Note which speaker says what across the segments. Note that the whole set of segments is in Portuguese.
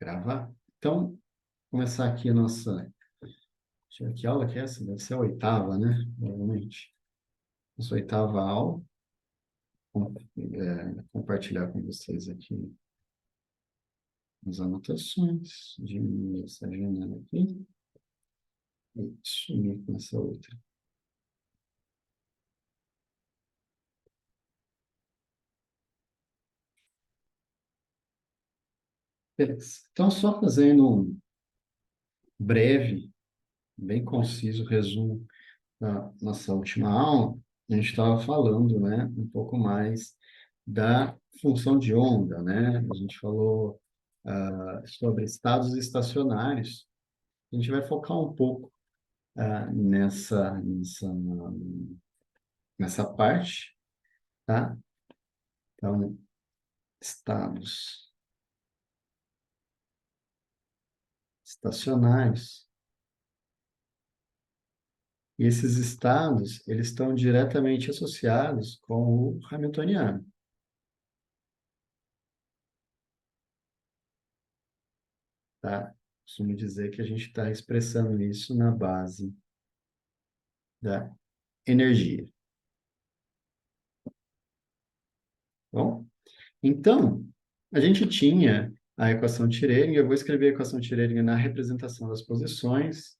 Speaker 1: Gravar. Então, começar aqui a nossa... Deixa eu ver que aula que é essa? Deve ser a oitava, né? Provavelmente. Nossa oitava aula. Compartilhar com vocês aqui as anotações. Diminuir essa janela aqui. E sumir com essa outra. Beleza. Então, só fazendo um breve, bem conciso resumo da nossa última aula, a gente estava falando, né, um pouco mais da função de onda, né? A gente falou sobre estados estacionários. A gente vai focar um pouco nessa parte, tá? Então, estados estacionários. E esses estados, eles estão diretamente associados com o hamiltoniano, tá? Costumo dizer que a gente está expressando isso na base da energia. Bom, então, a gente tinha a equação de Schrödinger. Eu vou escrever a equação de Schrödinger na representação das posições.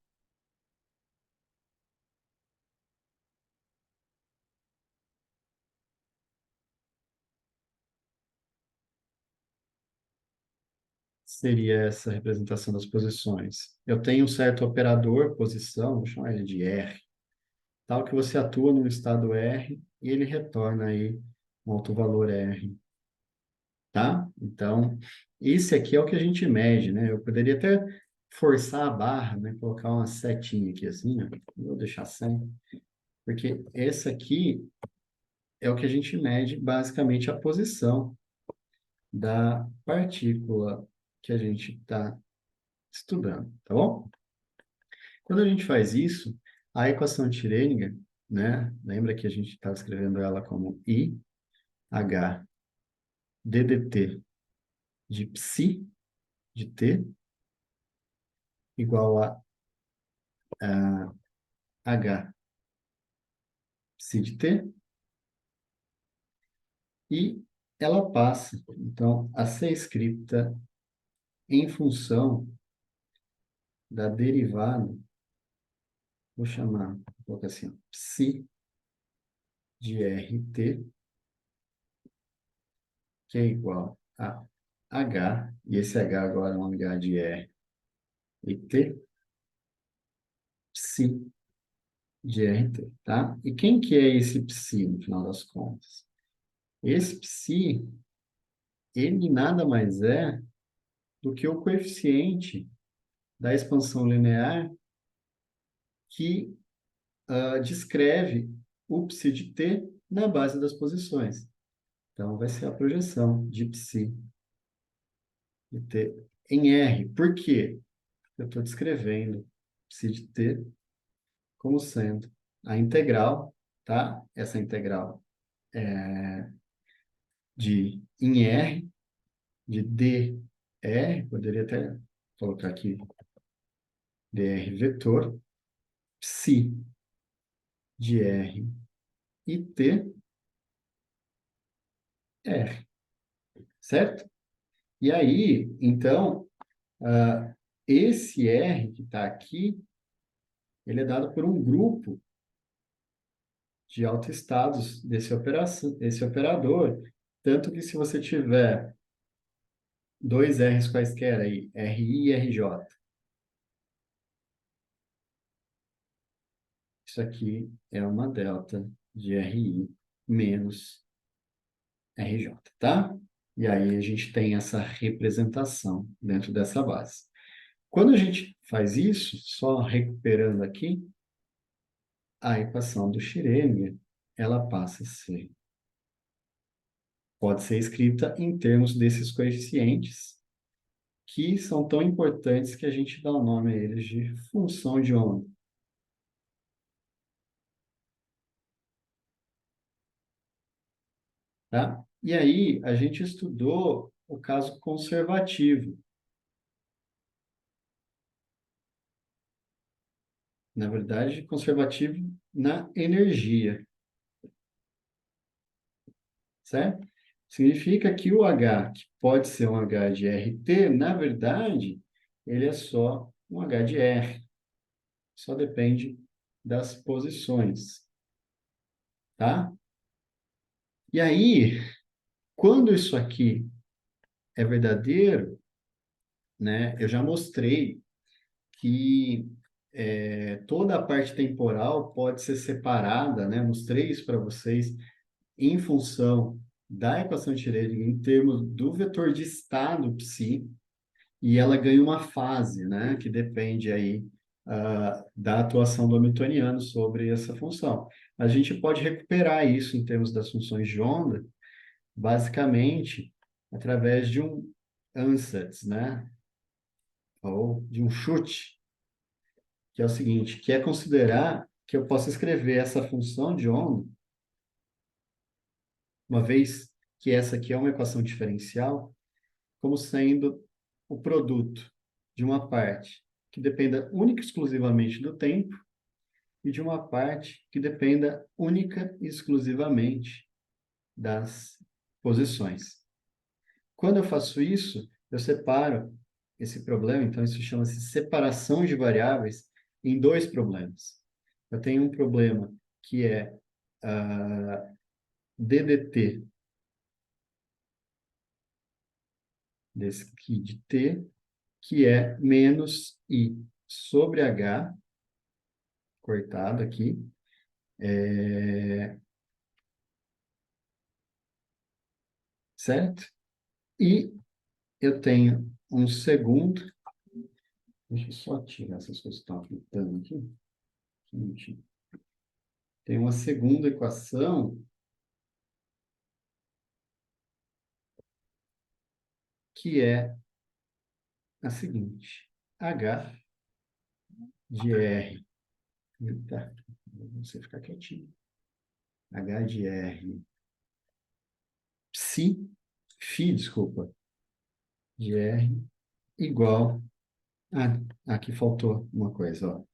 Speaker 1: Seria essa representação das posições. Eu tenho um certo operador, posição, vou chamar ele de R, tal que você atua no estado R e ele retorna aí um alto valor R, tá? Então, esse aqui é o que a gente mede, né? Eu poderia até forçar a barra, né? Colocar uma setinha aqui assim, ó. Vou deixar sem, porque esse aqui é o que a gente mede basicamente a posição da partícula que a gente está estudando, tá bom? Quando a gente faz isso, a equação de Schrödinger, né? Lembra que a gente estava escrevendo ela como IH ddt de psi de t igual a H psi de t, e ela passa, então, a ser escrita em função da derivada, vou colocar assim, ó, psi de RT, que é igual a H, e esse H agora é um H de R e T, psi de RT, tá? E quem que é esse psi, no final das contas? Esse psi, ele nada mais é do que o coeficiente da expansão linear que descreve o psi de t na base das posições. Então, vai ser a projeção de psi de t em R. Por quê? Eu estou descrevendo psi de t como sendo a integral, tá? Essa integral de em R, de dr, poderia até colocar aqui dr vetor, psi de R e t, R, certo? E aí, então, esse R que está aqui, ele é dado por um grupo de autoestados desse operador, tanto que se você tiver dois R's quaisquer aí, RI e RJ, isso aqui é uma delta de RI menos RJ, tá? E aí a gente tem essa representação dentro dessa base. Quando a gente faz isso, só recuperando aqui, a equação do Schrödinger, ela passa a ser, pode ser escrita em termos desses coeficientes, que são tão importantes que a gente dá o nome a eles de função de onda. Tá? E aí, a gente estudou o caso conservativo. Na verdade, conservativo na energia, certo? Significa que o H, que pode ser um H de RT, na verdade, ele é só um H de R. Só depende das posições, tá? E aí, quando isso aqui é verdadeiro, né, eu já mostrei que toda a parte temporal pode ser separada, né? Mostrei isso para vocês em função da equação de Schrödinger em termos do vetor de estado psi, e ela ganha uma fase, né? Que depende aí da atuação do Hamiltoniano sobre essa função. A gente pode recuperar isso em termos das funções de onda, basicamente através de um ansatz, né? Ou de um chute, que é o seguinte, que é considerar que eu posso escrever essa função de onda, uma vez que essa aqui é uma equação diferencial, como sendo o produto de uma parte que dependa única e exclusivamente do tempo e de uma parte que dependa única e exclusivamente das posições. Quando eu faço isso, eu separo esse problema, então isso chama-se separação de variáveis em dois problemas. Eu tenho um problema que é DDT desse aqui de T, que é menos I sobre H, cortado aqui, certo? E eu tenho um segundo, deixa eu só tirar essas coisas que estão afetando aqui. Tem uma segunda equação que é a seguinte: H de R, tá, você ficar quietinho, H de R, psi, φ, desculpa, de R igual aqui faltou uma coisa, ó,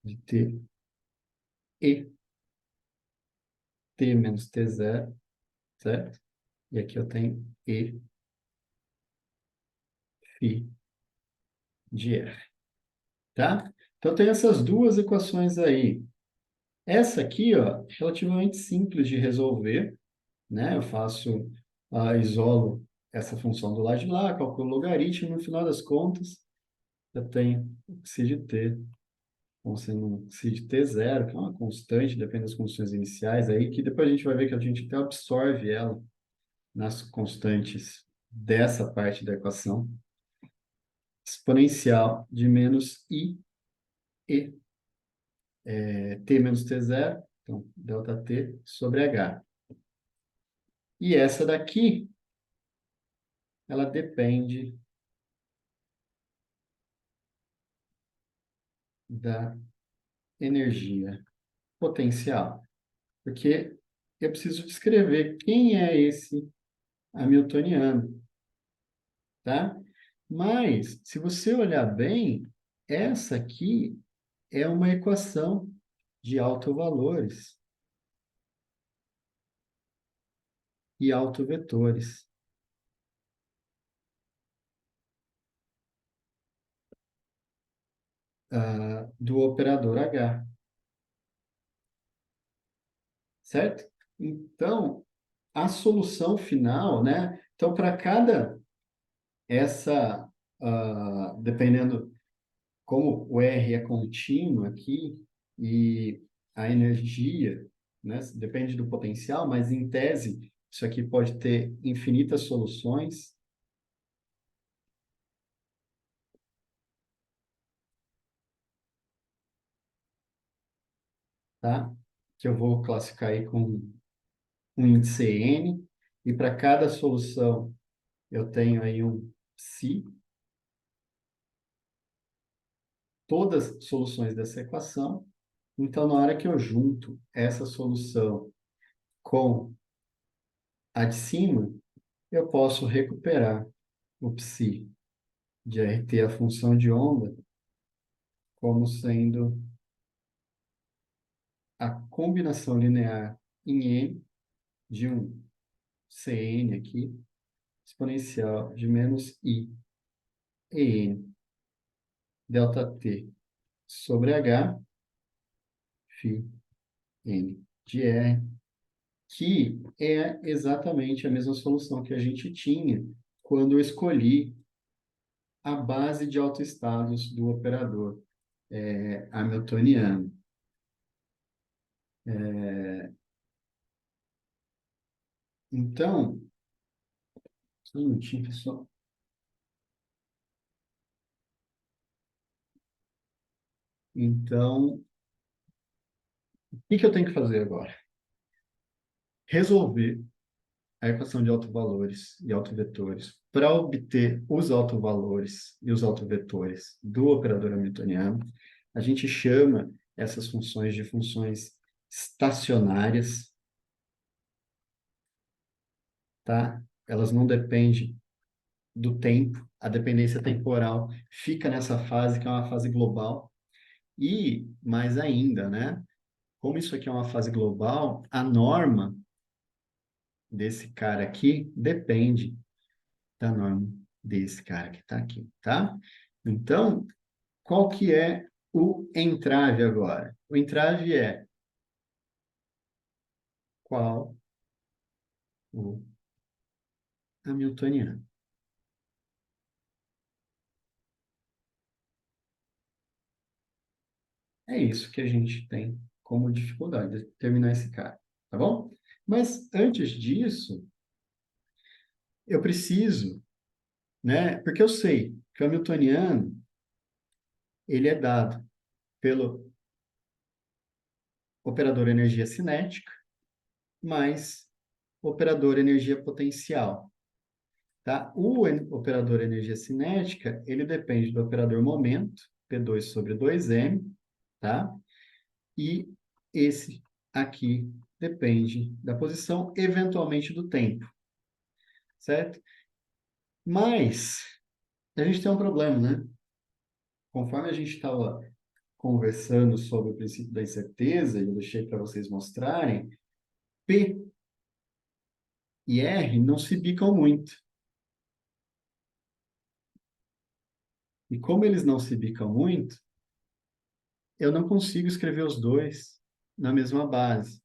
Speaker 1: de T e T menos T zero, certo? E aqui eu tenho E φ de R, tá? Então tem essas duas equações aí. Essa aqui, ó, relativamente simples de resolver, né? Eu faço, isolo essa função do lado de lá, calculo o logaritmo, no final das contas, eu tenho psi de t, como sendo um psi de t zero, que é uma constante, depende das condições iniciais, aí que depois a gente vai ver que a gente até absorve ela nas constantes dessa parte da equação, exponencial de menos i e t menos t zero, então delta t sobre h. E essa daqui, ela depende da energia potencial, porque eu preciso descrever quem é esse hamiltoniano, tá? Mas, se você olhar bem, essa aqui é uma equação de autovalores e autovetores, do operador H, certo? Então, a solução final, né? Então, para cada essa, dependendo como o R é contínuo aqui e a energia, né, depende do potencial, mas em tese isso aqui pode ter infinitas soluções, tá? Que eu vou classificar aí com um índice N, e para cada solução eu tenho aí um psi, todas as soluções dessa equação. Então, na hora que eu junto essa solução com a de cima, eu posso recuperar o psi de RT, a função de onda, como sendo a combinação linear em n de um Cn aqui, exponencial de menos i en delta t sobre h, φ n de r, que é exatamente a mesma solução que a gente tinha quando eu escolhi a base de autoestados do operador hamiltoniano. Então, só um minutinho, pessoal. Então, o que que eu tenho que fazer agora? Resolver a equação de autovalores e autovetores para obter os autovalores e os autovetores do operador hamiltoniano. A gente chama essas funções de funções estacionárias, tá? Elas não dependem do tempo, a dependência temporal fica nessa fase, que é uma fase global. E, mais ainda, né? Como isso aqui é uma fase global, a norma desse cara aqui depende da norma desse cara que está aqui, tá? Então, qual que é o entrave agora? O entrave é qual o hamiltoniano. É isso que a gente tem como dificuldade, determinar esse cara, tá bom? Mas antes disso, eu preciso, né? Porque eu sei que o hamiltoniano, ele é dado pelo operador energia cinética mais operador energia potencial. Tá? Operador energia cinética, ele depende do operador momento, P2 sobre 2m, tá? E esse aqui depende da posição, eventualmente do tempo, certo? Mas a gente tem um problema, né? Conforme a gente estava conversando sobre o princípio da incerteza, e eu deixei para vocês mostrarem, P e R não se bicam muito. E como eles não se bicam muito, eu não consigo escrever os dois na mesma base,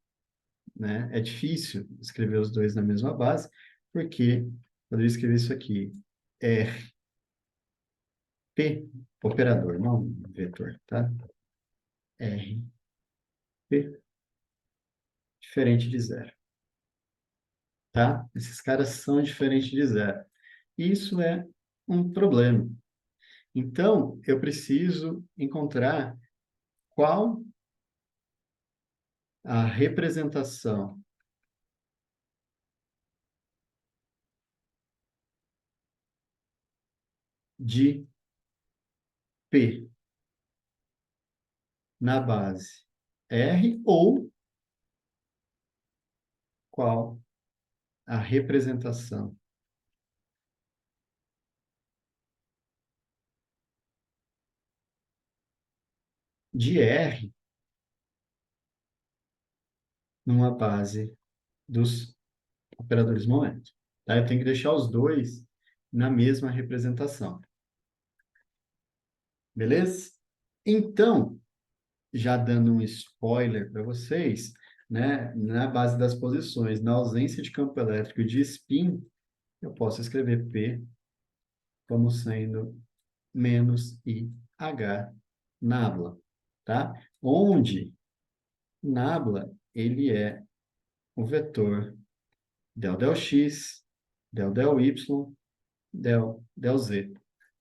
Speaker 1: né? É difícil escrever os dois na mesma base, porque quando eu escrever isso aqui, é P, operador, não vetor, tá? R, P, diferente de zero, tá? Esses caras são diferentes de zero. Isso é um problema. Então, eu preciso encontrar qual a representação de P na base R ou qual a representação de R numa base dos operadores momento. Tá? Eu tenho que deixar os dois na mesma representação. Beleza? Então, já dando um spoiler para vocês, né, na base das posições, na ausência de campo elétrico e de spin, eu posso escrever P como sendo menos IH nabla, tá? Onde nabla, ele é o vetor del x, del y, del z,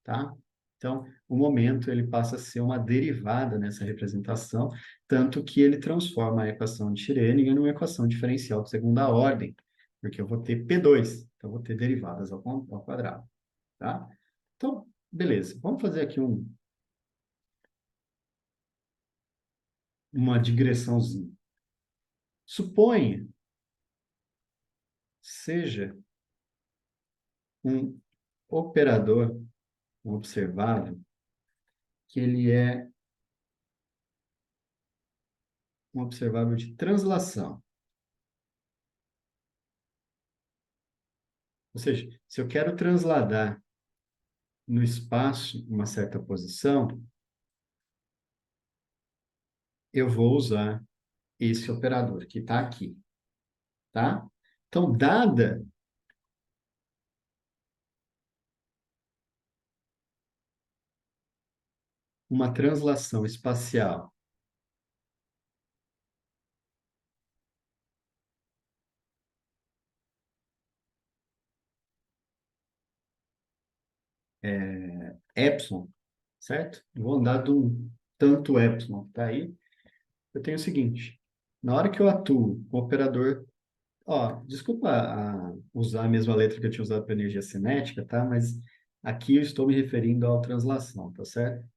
Speaker 1: tá? Então, o momento ele passa a ser uma derivada nessa representação, tanto que ele transforma a equação de Schrödinger numa equação diferencial de segunda ordem, porque eu vou ter P2, então eu vou ter derivadas ao quadrado, tá? Então, beleza. Vamos fazer aqui uma digressãozinha. Suponha seja um operador, um observável, que ele é um observável de translação. Ou seja, se eu quero transladar no espaço uma certa posição, eu vou usar esse operador que está aqui, tá? Então, dada uma translação espacial epsilon, certo? Eu vou andar de um tanto epsilon, tá aí? Eu tenho o seguinte, na hora que eu atuo com o operador, ó, desculpa usar a mesma letra que eu tinha usado para energia cinética, tá? Mas aqui eu estou me referindo à translação, tá certo?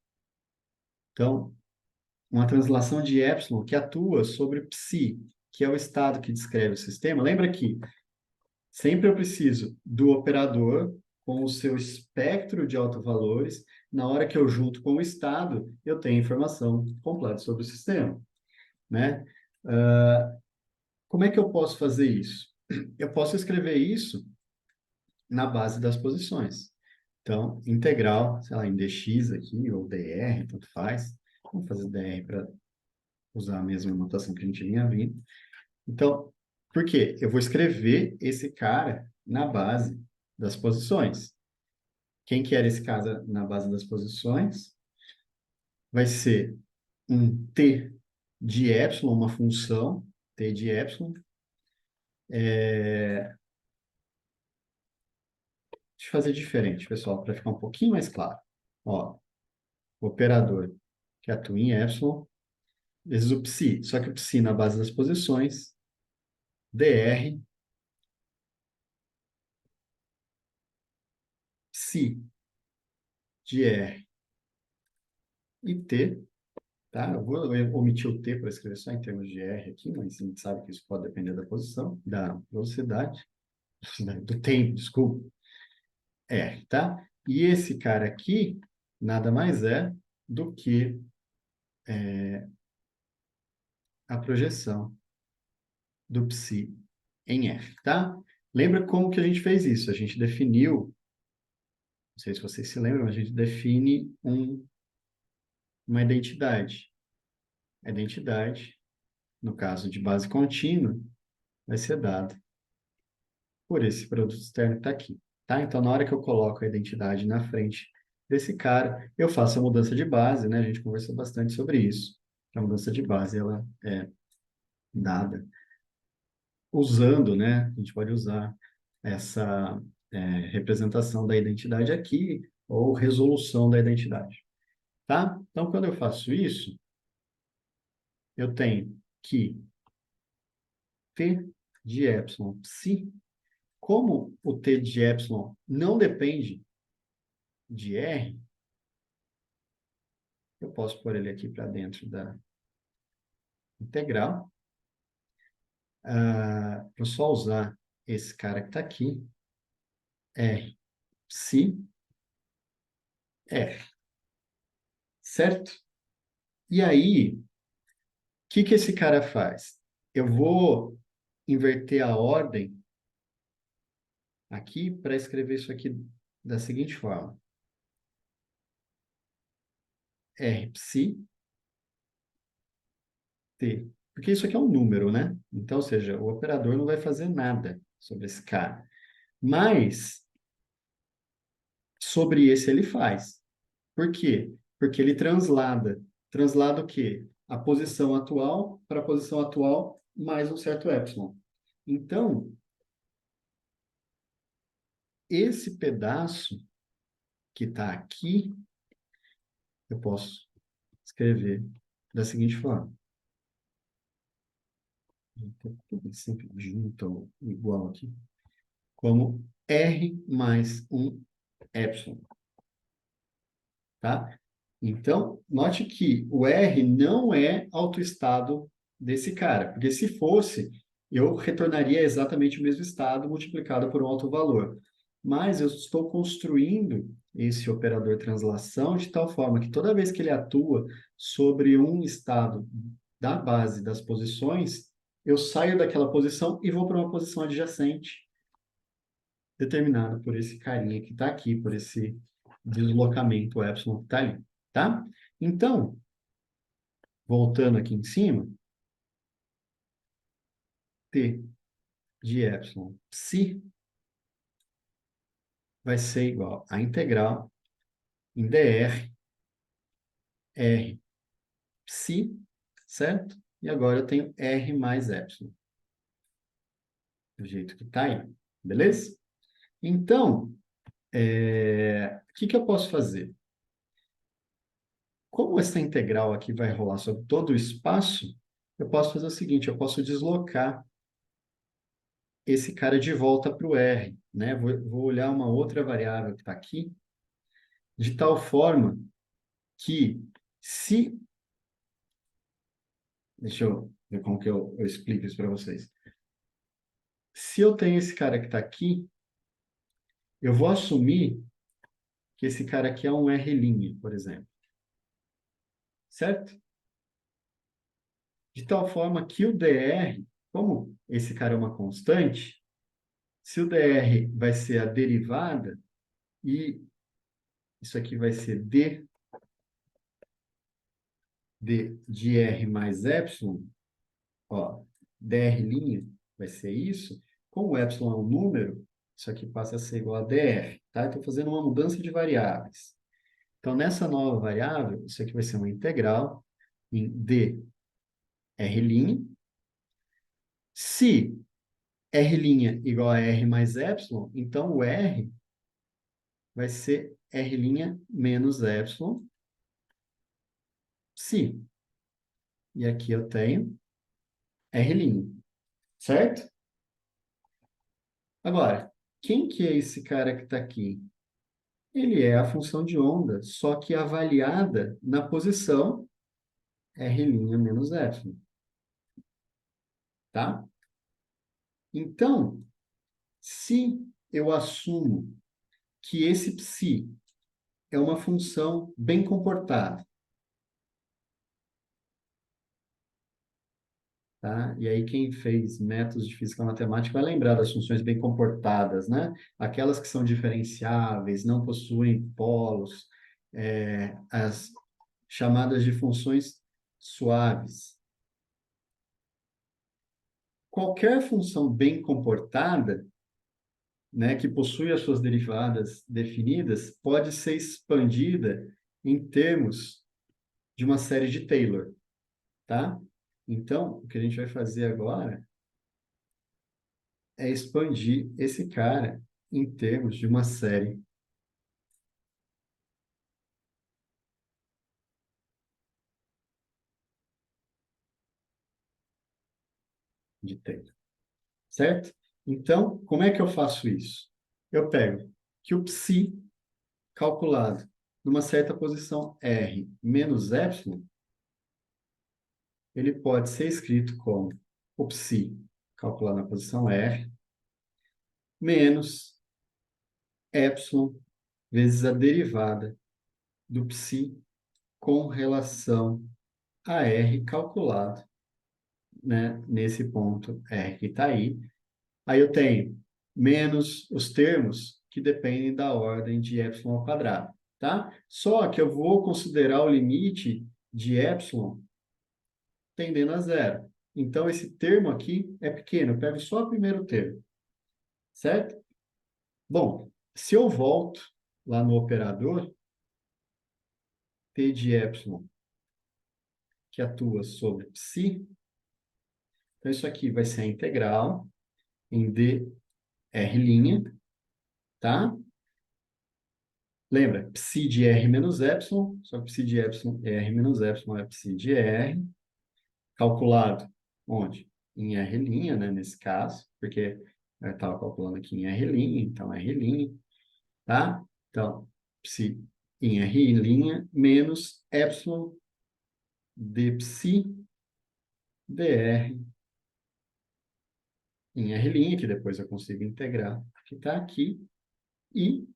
Speaker 1: Então, uma translação de epsilon que atua sobre psi, que é o estado que descreve o sistema. Lembra que sempre eu preciso do operador com o seu espectro de autovalores. Na hora que eu junto com o estado, eu tenho informação completa sobre o sistema, né? Como é que eu posso fazer isso? Eu posso escrever isso na base das posições. Então, integral, sei lá, em dx aqui, ou dr, tanto faz. Vamos fazer dr para usar a mesma notação que a gente vinha vindo. Então, por quê? Eu vou escrever esse cara na base das posições. Quem que era esse cara na base das posições? Vai ser um t de epsilon, uma função, t de epsilon. Deixa eu fazer diferente, pessoal, para ficar um pouquinho mais claro. Ó, o operador que atua em epsilon, vezes o psi. Só que o psi na base das posições, dr, psi de r e t. Tá? Eu vou omitir o t para escrever só em termos de r aqui, mas a gente sabe que isso pode depender da posição, da velocidade, do tempo, desculpa, r, tá? E esse cara aqui nada mais é do que a projeção do psi em f, tá? Lembra como que a gente fez isso? A gente definiu, não sei se vocês se lembram, a gente define uma identidade. A identidade, no caso de base contínua, vai ser dada por esse produto externo que está aqui, tá? Então, na hora que eu coloco a identidade na frente desse cara, eu faço a mudança de base, né? A gente conversou bastante sobre isso. A mudança de base, ela é dada usando, né? A gente pode usar essa representação da identidade aqui ou resolução da identidade, tá? Então, quando eu faço isso, eu tenho que t de epsilon psi, como o t de epsilon não depende de r, eu posso pôr ele aqui para dentro da integral. Vou só usar esse cara que está aqui, r psi r, certo? E aí, o que esse cara faz? Eu vou inverter a ordem aqui para escrever isso aqui da seguinte forma. R psi t. Porque isso aqui é um número, né? Então, ou seja, o operador não vai fazer nada sobre esse cara. Mas, sobre esse ele faz. Por quê? Porque ele translada. Translada o quê? A posição atual para a posição atual mais um certo epsilon. Então, esse pedaço que está aqui, eu posso escrever da seguinte forma. Tudo sempre junto ou igual aqui. Como R mais um epsilon. Tá? Então, note que o R não é autoestado desse cara, porque se fosse, eu retornaria exatamente o mesmo estado multiplicado por um autovalor. Mas eu estou construindo esse operador translação de tal forma que toda vez que ele atua sobre um estado da base das posições, eu saio daquela posição e vou para uma posição adjacente, determinada por esse carinha que está aqui, por esse deslocamento epsilon que está ali, tá? Então, voltando aqui em cima, t de epsilon psi vai ser igual a integral em dr r psi, certo? E agora eu tenho r mais epsilon, do jeito que está aí, beleza? Então, o que que eu posso fazer? Como essa integral aqui vai rolar sobre todo o espaço, eu posso fazer o seguinte, eu posso deslocar esse cara de volta para o R, né? Vou olhar uma outra variável que está aqui, de tal forma que se... Deixa eu ver como que eu explico isso para vocês. Se eu tenho esse cara que está aqui, eu vou assumir que esse cara aqui é um R', por exemplo. Certo? De tal forma que o dr, como esse cara é uma constante, se o dr vai ser a derivada, e isso aqui vai ser de r mais epsilon, ó, dr' vai ser isso. Como o epsilon é um número, isso aqui passa a ser igual a dr, tá? Estou fazendo uma mudança de variáveis. Então, nessa nova variável, isso aqui vai ser uma integral em dr'. Se r' igual a r mais epsilon, então o r vai ser r' menos epsilon psi. E aqui eu tenho r', certo? Agora, quem que é esse cara que está aqui? Ele é a função de onda, só que avaliada na posição r' menos epsilon, tá? Então, se eu assumo que esse psi é uma função bem comportada, tá? E aí quem fez métodos de física matemática vai lembrar das funções bem comportadas, né? Aquelas que são diferenciáveis, não possuem polos, as chamadas de funções suaves. Qualquer função bem comportada, né, que possui as suas derivadas definidas, pode ser expandida em termos de uma série de Taylor, tá? Então, o que a gente vai fazer agora é expandir esse cara em termos de uma série de Taylor, certo? Então, como é que eu faço isso? Eu pego que o psi calculado numa certa posição r menos epsilon, ele pode ser escrito como o psi calculado na posição r menos epsilon vezes a derivada do psi com relação a r calculado, né, nesse ponto r que está aí. Aí eu tenho menos os termos que dependem da ordem de epsilon ao quadrado, tá? Só que eu vou considerar o limite de epsilon tendendo a zero. Então, esse termo aqui é pequeno, eu pego só o primeiro termo, certo? Bom, se eu volto lá no operador, t de epsilon, que atua sobre psi, então isso aqui vai ser a integral em dr', tá? Lembra, psi de r menos epsilon, só que psi de epsilon, r menos epsilon é psi de r, calculado onde? Em r', né, nesse caso, porque eu estava calculando aqui em r', então r', tá? Então, psi em r' menos epsilon de psi dr em r', que depois eu consigo integrar, que está aqui, e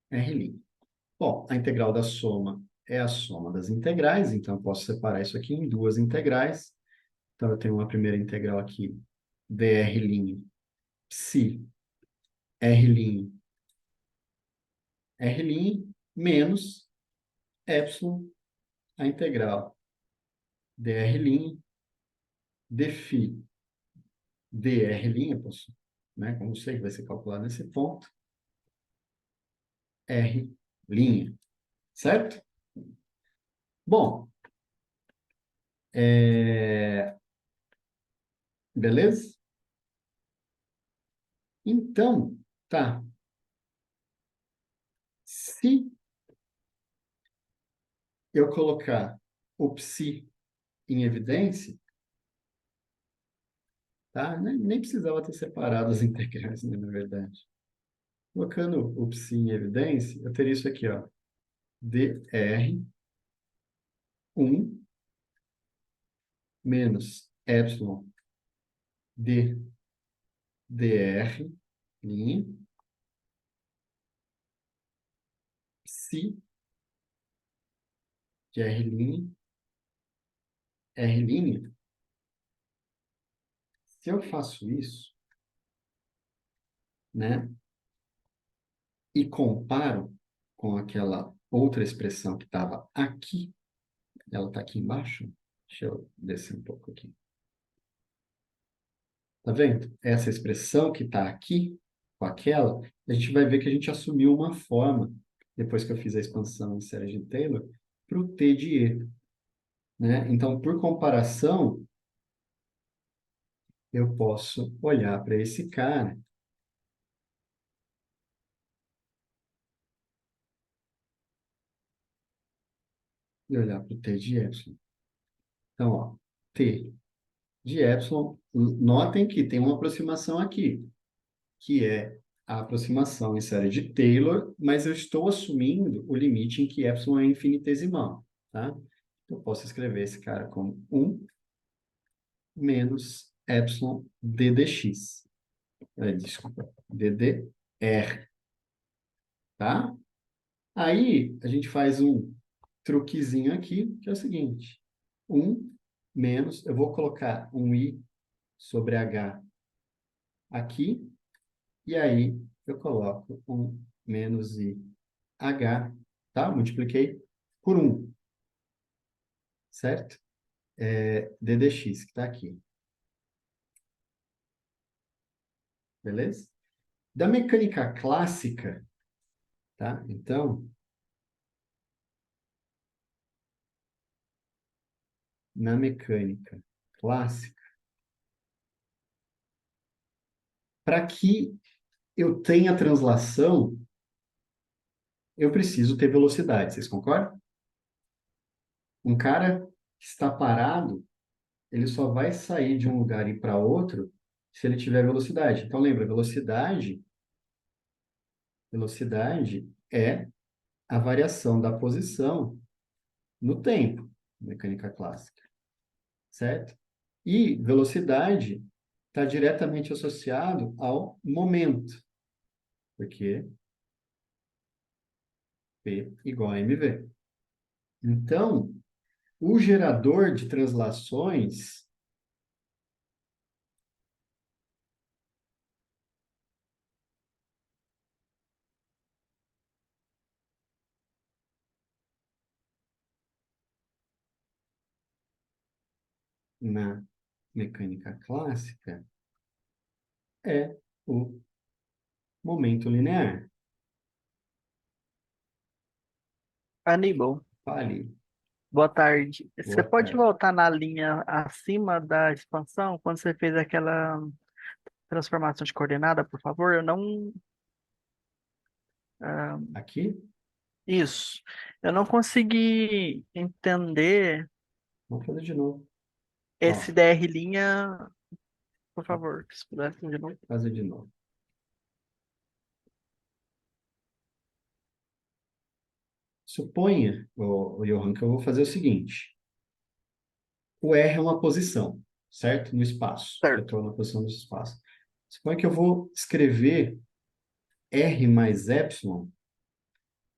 Speaker 1: r'. Bom, a integral da soma é a soma das integrais, então eu posso separar isso aqui em duas integrais. Então, eu tenho uma primeira integral aqui, dr' psi r', r' menos epsilon, a integral dr', dφ dr', eu posso, né, como eu sei que vai ser calculado nesse ponto, r', certo? Bom, beleza? Então, tá. Se eu colocar o psi em evidência, tá? Nem precisava ter separado as integrais, né, na verdade. Colocando o psi em evidência, eu teria isso aqui, ó. dr'1 menos epsilon d dr', psi de r', r'. Se eu faço isso, né, e comparo com aquela outra expressão que estava aqui, ela está aqui embaixo. Deixa eu descer um pouco aqui. Tá vendo? Essa expressão que está aqui, com aquela, a gente vai ver que a gente assumiu uma forma, depois que eu fiz a expansão em série de Taylor, para o T de E. Né? Então, por comparação, eu posso olhar para esse cara e olhar para o T de epsilon. Então, ó, T de epsilon, notem que tem uma aproximação aqui, que é a aproximação em série de Taylor, mas eu estou assumindo o limite em que epsilon é infinitesimal, tá? Eu posso escrever esse cara como 1 menos epsilon d dx. Desculpa, ddr, tá? Aí, a gente faz um truquezinho aqui, que é o seguinte. 1 menos, eu vou colocar um i sobre h aqui, e aí eu coloco um menos i h, tá? Multipliquei por 1, certo? D dx, que está aqui. Beleza? Da mecânica clássica, tá? Então, na mecânica clássica, para que eu tenha translação, eu preciso ter velocidade. Vocês concordam? Um cara que está parado, ele só vai sair de um lugar e ir para outro se ele tiver velocidade. Então, lembra, velocidade é a variação da posição no tempo, mecânica clássica, certo? E velocidade está diretamente associado ao momento, porque P igual a mv. Então, o gerador de translações na mecânica clássica é o momento linear.
Speaker 2: Aníbal,
Speaker 1: Fale,
Speaker 2: boa tarde. Você
Speaker 1: boa
Speaker 2: pode
Speaker 1: tarde.
Speaker 2: voltar na linha acima da expansão, quando você fez aquela transformação de coordenada, por favor? Eu não. ah,
Speaker 1: Aqui,
Speaker 2: isso. Eu não consegui entender
Speaker 1: vamos fazer de novo.
Speaker 2: esse
Speaker 1: Ó,
Speaker 2: dr', por
Speaker 1: vou
Speaker 2: favor, se pudesse de novo.
Speaker 1: fazer de novo. Suponha, o Johan, que eu vou fazer o seguinte. O R é uma posição, certo? No espaço. Eu
Speaker 2: Certo.
Speaker 1: estou na posição do espaço. Suponha que eu vou escrever R mais epsilon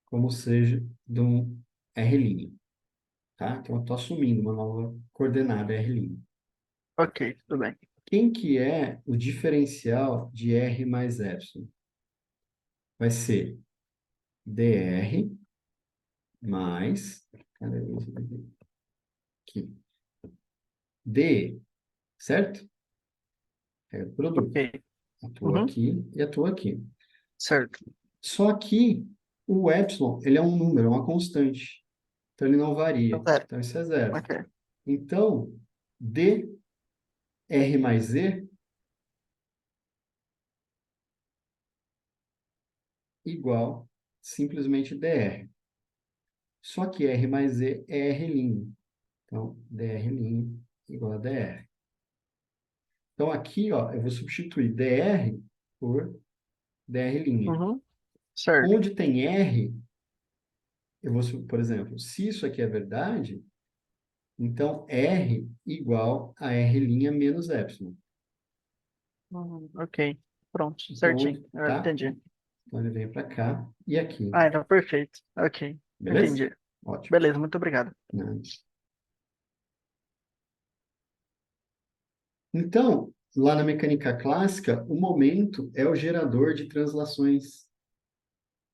Speaker 1: como seja de um R', tá? Então, eu estou assumindo uma nova coordenada R'.
Speaker 2: Ok, tudo bem.
Speaker 1: Quem que é o diferencial de R mais epsilon? Vai ser dr mais... Cadê isso aqui? D, certo? É o
Speaker 2: Ok.
Speaker 1: produto. Atua
Speaker 2: Uhum.
Speaker 1: aqui e atua aqui.
Speaker 2: Certo.
Speaker 1: Só que o epsilon, ele é um número, é uma constante. Então, ele não
Speaker 2: Então,
Speaker 1: varia.
Speaker 2: zero.
Speaker 1: Então, isso é zero.
Speaker 2: Ok.
Speaker 1: Então, dr mais e igual simplesmente dr. Só que R mais E é R'. Então, dr' igual a dr. Então, aqui, ó, eu vou substituir dr por dr'.
Speaker 2: Uhum. Certo.
Speaker 1: Onde tem R, eu vou, por exemplo, se isso aqui é verdade, então R igual a R' menos epsilon.
Speaker 2: Ok. Pronto.
Speaker 1: Então,
Speaker 2: Certinho.
Speaker 1: onde
Speaker 2: Eu
Speaker 1: tá?
Speaker 2: entendi.
Speaker 1: Então, ele vem para cá e aqui.
Speaker 2: Ah, então perfeito. Ok.
Speaker 1: Beleza?
Speaker 2: Entendi.
Speaker 1: Ótimo.
Speaker 2: Beleza, muito obrigado.
Speaker 1: Né? Então, lá na mecânica clássica, o momento é o gerador de translações.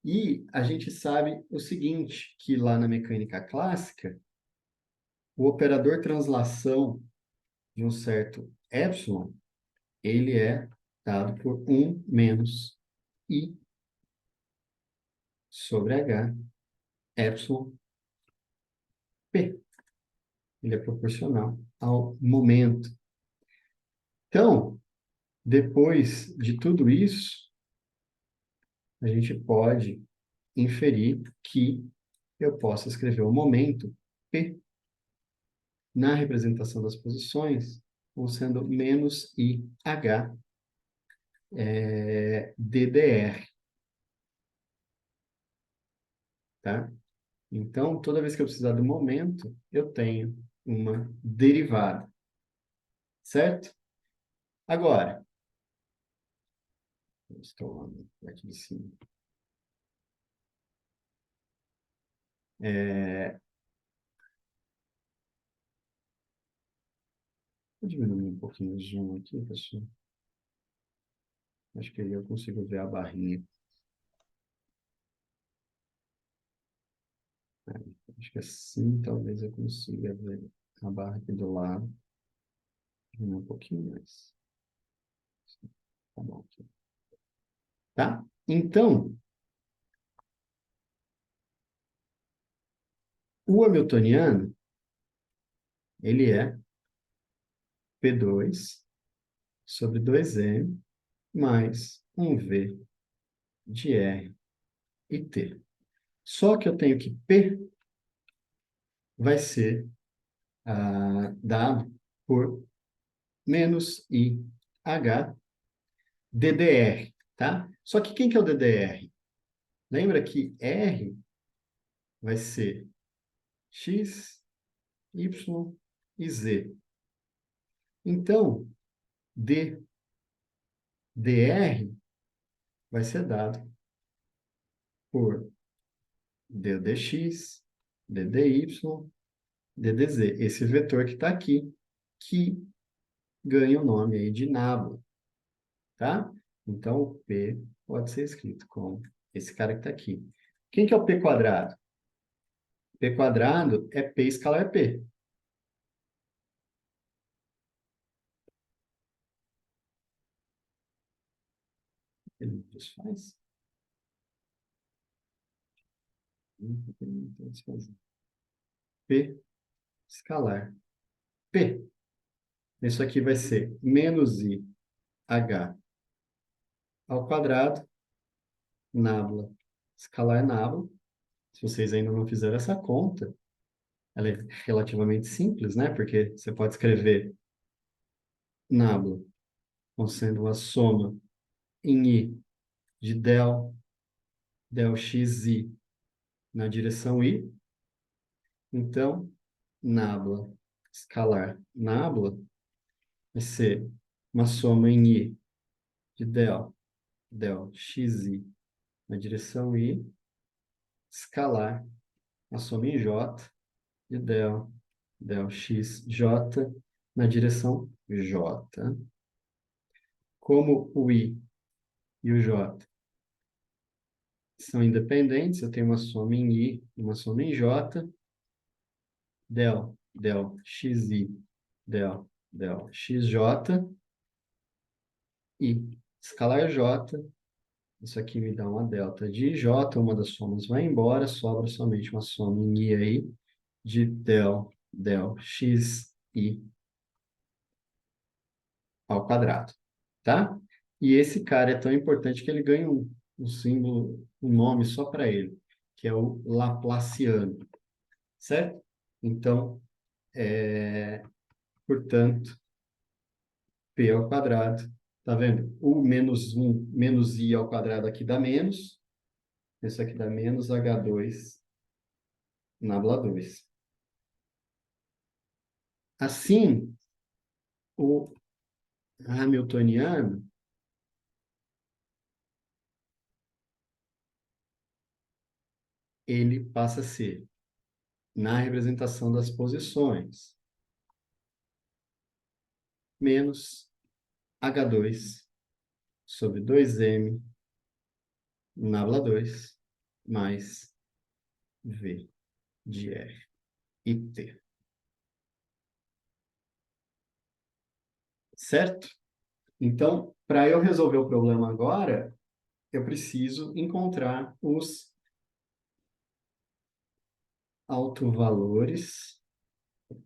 Speaker 1: E a gente sabe o seguinte, que lá na mecânica clássica, o operador translação de um certo epsilon, ele é dado por 1 menos I sobre H, epsilon P. Ele é proporcional ao momento. Então, depois de tudo isso, a gente pode inferir que eu posso escrever o momento P na representação das posições, como sendo menos IH DDR, tá? Então, toda vez que eu precisar do momento, eu tenho uma derivada, certo? Agora, eu estou lá na parte de cima. Vou diminuir um pouquinho o zoom aqui, pessoal. Acho que aí eu consigo ver a barrinha. Acho que assim talvez eu consiga ver a barra aqui do lado. Um pouquinho mais. Tá bom aqui. Tá? Então, o hamiltoniano, ele é P2 sobre 2M mais 1V de R e T. Só que eu tenho que P vai ser dado por menos IH DDR, tá? Só que quem que é o DDR? Lembra que R vai ser X, Y e Z. Então, DDR vai ser dado por DDX, DDY, DDZ. Esse vetor que está aqui, que ganha o nome aí de nábula, tá? Então, o P pode ser escrito como esse cara que está aqui. Quem que é o P quadrado? P quadrado é P escalar P. Ele desfaz? P escalar P. Isso aqui vai ser menos I H ao quadrado, nábula escalar nábula. Se vocês ainda não fizeram essa conta, ela é relativamente simples, né? Porque você pode escrever nábula como sendo uma soma em I de del xi na direção I. Então, nábula escalar nábula vai ser uma soma em I de del xi na direção I, escalar a soma em J de del x J na direção J. Como o I e o J são independentes, eu tenho uma soma em I e uma soma em J, del xi, del xj, e escalar J, isso aqui me dá uma delta de J, uma das somas vai embora, sobra somente uma soma em I aí, de del xi ao quadrado, tá? E esse cara é tão importante que ele ganha um símbolo, um nome só para ele, que é o Laplaciano, certo? Então, portanto, P ao quadrado, tá vendo? O menos 1 menos I ao quadrado aqui dá menos, isso aqui dá menos H2 nabla 2. Assim, o Hamiltoniano, ele passa a ser, na representação das posições, menos H2 sobre 2m nabla 2 mais V de R e T. Certo? Então, para eu resolver o problema agora, eu preciso encontrar os autovalores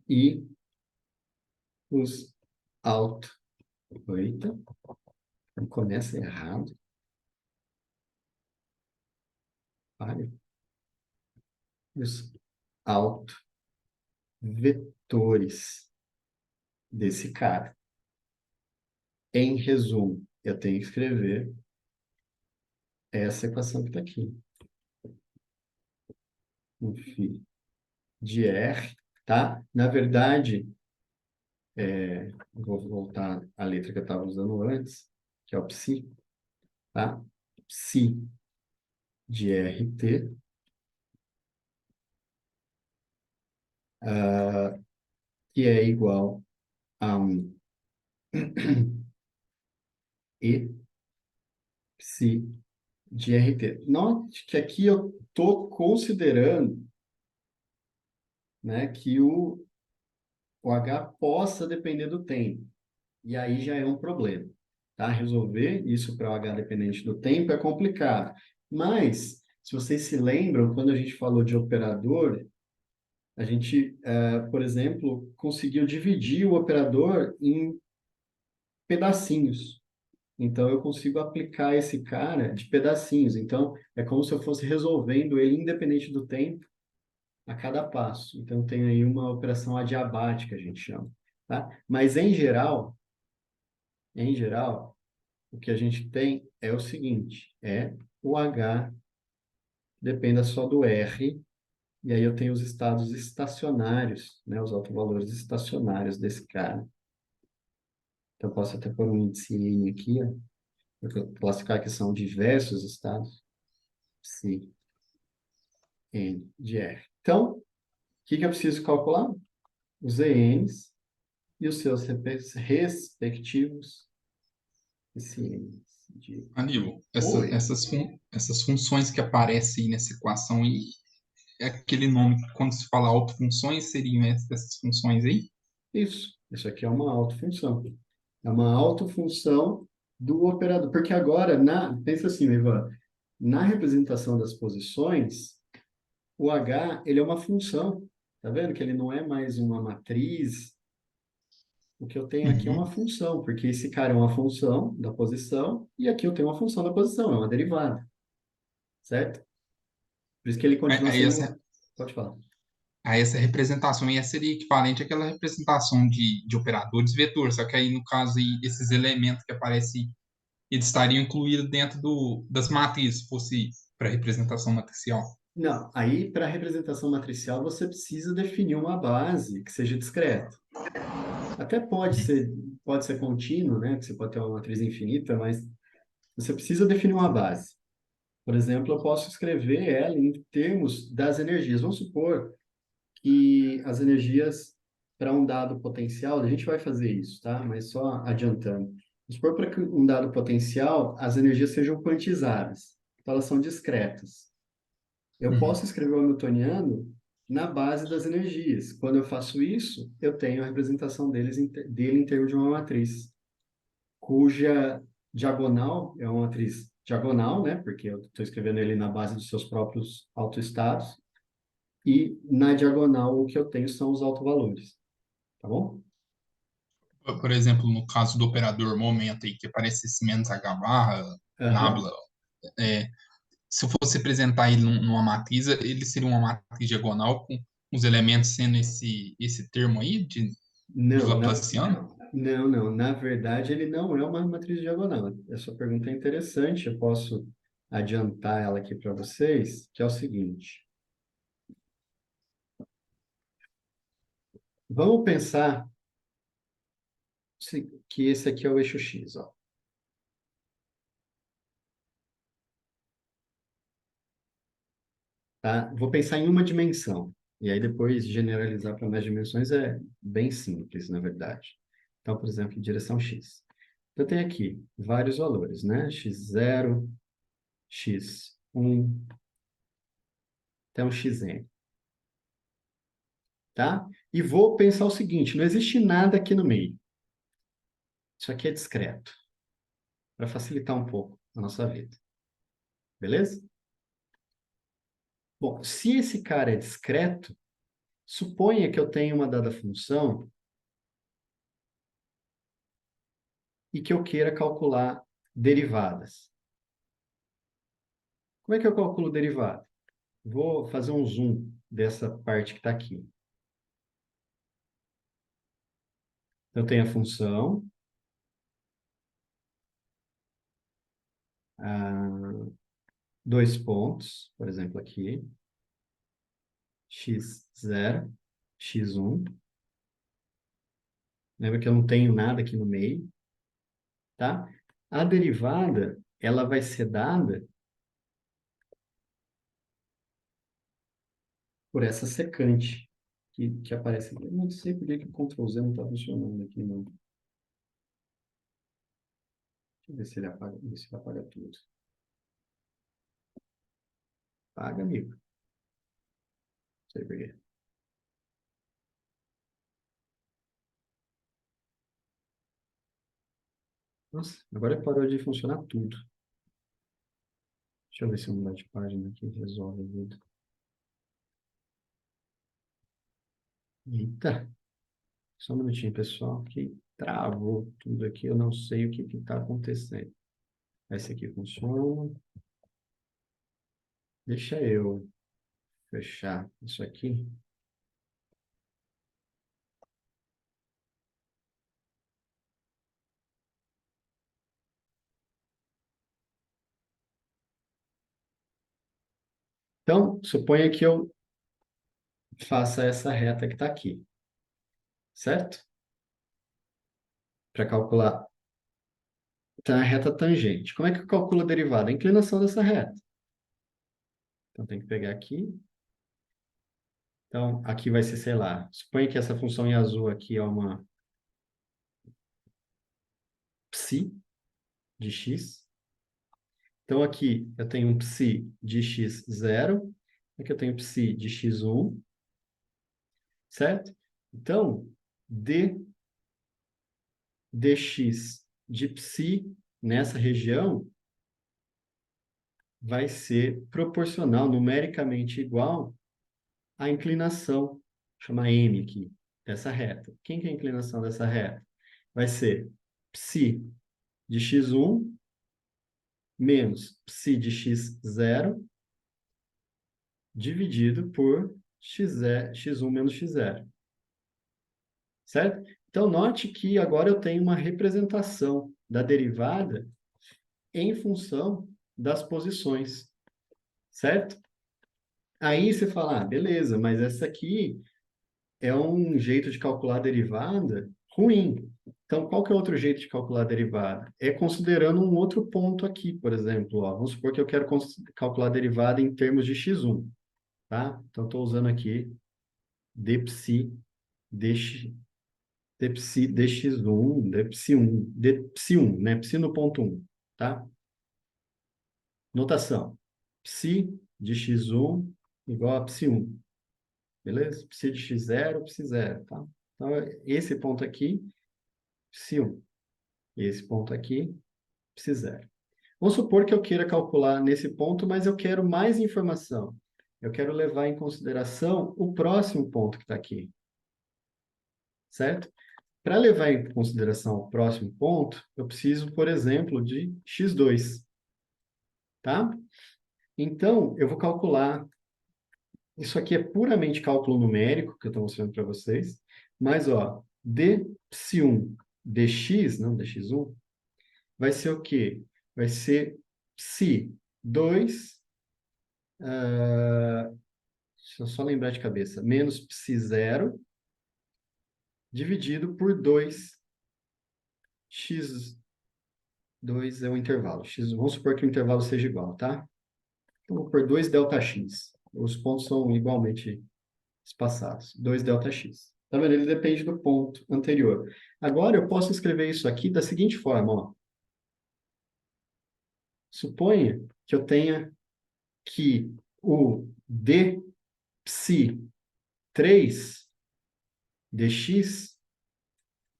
Speaker 1: e os auto... Eita, começa errado. Pare. Os autovetores desse cara. Em resumo, eu tenho que escrever essa equação que está aqui. Um φ de R, tá? Na verdade, vou voltar à letra que eu estava usando antes, que é o psi, tá? Psi de RT, que é igual a um E psi de RT. Note que aqui eu estou considerando, né, que o H possa depender do tempo. E aí já é um problema. Tá? Resolver isso para o H dependente do tempo é complicado. Mas, se vocês se lembram, quando a gente falou de operador, a gente, por exemplo, conseguiu dividir o operador em pedacinhos. Então, eu consigo aplicar esse cara de pedacinhos. Então, é como se eu fosse resolvendo ele independente do tempo a cada passo. Então, tem aí uma operação adiabática, a gente chama. Tá? Mas, em geral, o que a gente tem é o seguinte, o H dependa só do R, e aí eu tenho os estados estacionários, né, os autovalores estacionários desse cara. Então, eu posso até pôr um índice N aqui, ó, para classificar que são diversos estados, psi, N de R. Então, o que que eu preciso calcular? Os ENs e os seus respectivos PCNs de...
Speaker 3: Aníbal,
Speaker 1: Oi.
Speaker 3: essas funções que aparecem aí nessa equação aí, é aquele nome, quando se fala autofunções, seriam essas funções aí?
Speaker 1: Isso aqui é uma autofunção. É uma autofunção do operador. Porque agora, pensa assim, Ivan, na representação das posições, o H, ele é uma função. Tá vendo que ele não é mais uma matriz? O que eu tenho aqui é uma
Speaker 3: Uhum.
Speaker 1: função, porque esse cara é uma função da posição, e aqui eu tenho uma função da posição, é uma derivada, certo? Por isso que ele continua
Speaker 3: Aí
Speaker 1: sendo...
Speaker 3: essa,
Speaker 1: Pode falar.
Speaker 3: aí essa representação aí seria equivalente àquela representação de operadores vetor, só que aí, no caso, aí, esses elementos que aparecem, eles estariam incluídos dentro das matrizes, se fosse para representação matricial.
Speaker 1: Não, aí para representação matricial você precisa definir uma base que seja discreta. Até pode ser contínuo, né? Que você pode ter uma matriz infinita, mas você precisa definir uma base. Por exemplo, eu posso escrever ela em termos das energias. Vamos supor que as energias para um dado potencial, a gente vai fazer isso, tá? Mas só adiantando. Vamos supor para que um dado potencial, as energias sejam quantizáveis. Então, elas são discretas. Eu
Speaker 3: Uhum.
Speaker 1: posso escrever o Hamiltoniano na base das energias. Quando eu faço isso, eu tenho a representação dele em termos de uma matriz, cuja diagonal é uma matriz diagonal, né? Porque eu estou escrevendo ele na base dos seus próprios autoestados. E na diagonal o que eu tenho são os autovalores, tá bom?
Speaker 3: Por exemplo, no caso do operador momento aí, que aparece esse menos H barra,
Speaker 1: Aham.
Speaker 3: nabla, é, se eu fosse apresentar ele numa matriz, ele seria uma matriz diagonal com os elementos sendo esse termo aí de
Speaker 1: Não,
Speaker 3: Laplaciano?
Speaker 1: não. Na verdade, ele não é uma matriz diagonal. Essa pergunta é interessante. Eu posso adiantar ela aqui para vocês, que é o seguinte. Vamos pensar que esse aqui é o eixo X, ó. Tá? Vou pensar em uma dimensão. E aí depois generalizar para mais dimensões é bem simples, na verdade. Então, por exemplo, direção X. Eu tenho aqui vários valores, né? X0, X1, até um Xn, tá? E vou pensar o seguinte, não existe nada aqui no meio. Isso aqui é discreto, para facilitar um pouco a nossa vida. Beleza? Bom, se esse cara é discreto, suponha que eu tenho uma dada função e que eu queira calcular derivadas. Como é que eu calculo derivada? Vou fazer um zoom dessa parte que está aqui. Eu tenho a função, dois pontos, por exemplo, aqui, x0, x1. Lembra que eu não tenho nada aqui no meio, tá? A derivada, ela vai ser dada por essa secante que aparece aqui. Eu não sei por que que o Ctrl Z não está funcionando aqui, não. Deixa eu ver se ele apaga, ver se ele apaga tudo. Apaga, amigo. Não sei por quê. Nossa, agora parou de funcionar tudo. Deixa eu ver se eu mudar de página aqui resolve a vida. Eita, só um minutinho, pessoal, que travou tudo aqui. Eu não sei o que está acontecendo. Esse aqui funciona. Deixa eu fechar isso aqui. Então, suponha que eu faça essa reta que está aqui, certo? Para calcular tá a reta tangente. Como é que eu calculo a derivada? A inclinação dessa reta. Então, tem que pegar aqui. Então, aqui vai ser, sei lá, suponha que essa função em azul aqui é uma psi de x. Então, aqui eu tenho um psi de x0, aqui eu tenho psi de x1, certo? Então, dx de psi nessa região vai ser proporcional, numericamente igual à inclinação, chama m aqui, dessa reta. Quem que é a inclinação dessa reta? Vai ser psi de x1 menos psi de x0 dividido por x1 menos x0. Certo? Então, note que agora eu tenho uma representação da derivada em função das posições, certo? Aí você fala, ah, beleza, mas essa aqui é um jeito de calcular a derivada ruim. Então, qual que é outro jeito de calcular a derivada? É considerando um outro ponto aqui, por exemplo. Ó, vamos supor que eu quero calcular a derivada em termos de x1, tá? Então, estou usando aqui dψ, dψ, dx1, dψ1, né? Psi no ponto 1, tá? Notação. Psi de x1 igual a psi1, beleza? Psi de x0, psi0, tá? Então, esse ponto aqui, psi1. Esse ponto aqui, psi0. Vamos supor que eu queira calcular nesse ponto, mas eu quero mais informação. Eu quero levar em consideração o próximo ponto que está aqui, certo? Para levar em consideração o próximo ponto, eu preciso, por exemplo, de x2, tá? Então, eu vou calcular. Isso aqui é puramente cálculo numérico, que eu estou mostrando para vocês. Mas, ó, dψ1 dx, não dx1, vai ser o quê? Vai ser psi2, deixa eu só lembrar de cabeça, menos psi0 dividido por 2, x2 é o intervalo. Vamos supor que o intervalo seja igual, tá? Então, vou por 2 ΔX. Os pontos são igualmente espaçados. 2 ΔX. Tá vendo? Ele depende do ponto anterior. Agora, eu posso escrever isso aqui da seguinte forma, ó. Suponha que eu tenha que o dψ3 dx,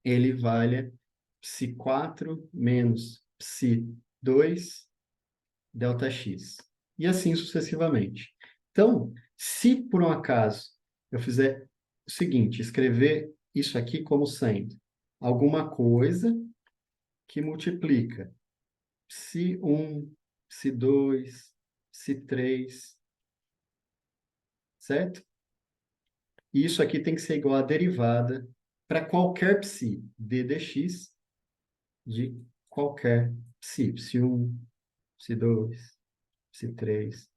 Speaker 1: ele vale psi4 menos psi2 ΔX. E assim sucessivamente. Então, se por um acaso eu fizer o seguinte, escrever isso aqui como sendo alguma coisa que multiplica psi1, psi2, psi3, certo? E isso aqui tem que ser igual à derivada para qualquer psi, d dx, de qualquer psi, psi1, psi2, psi3,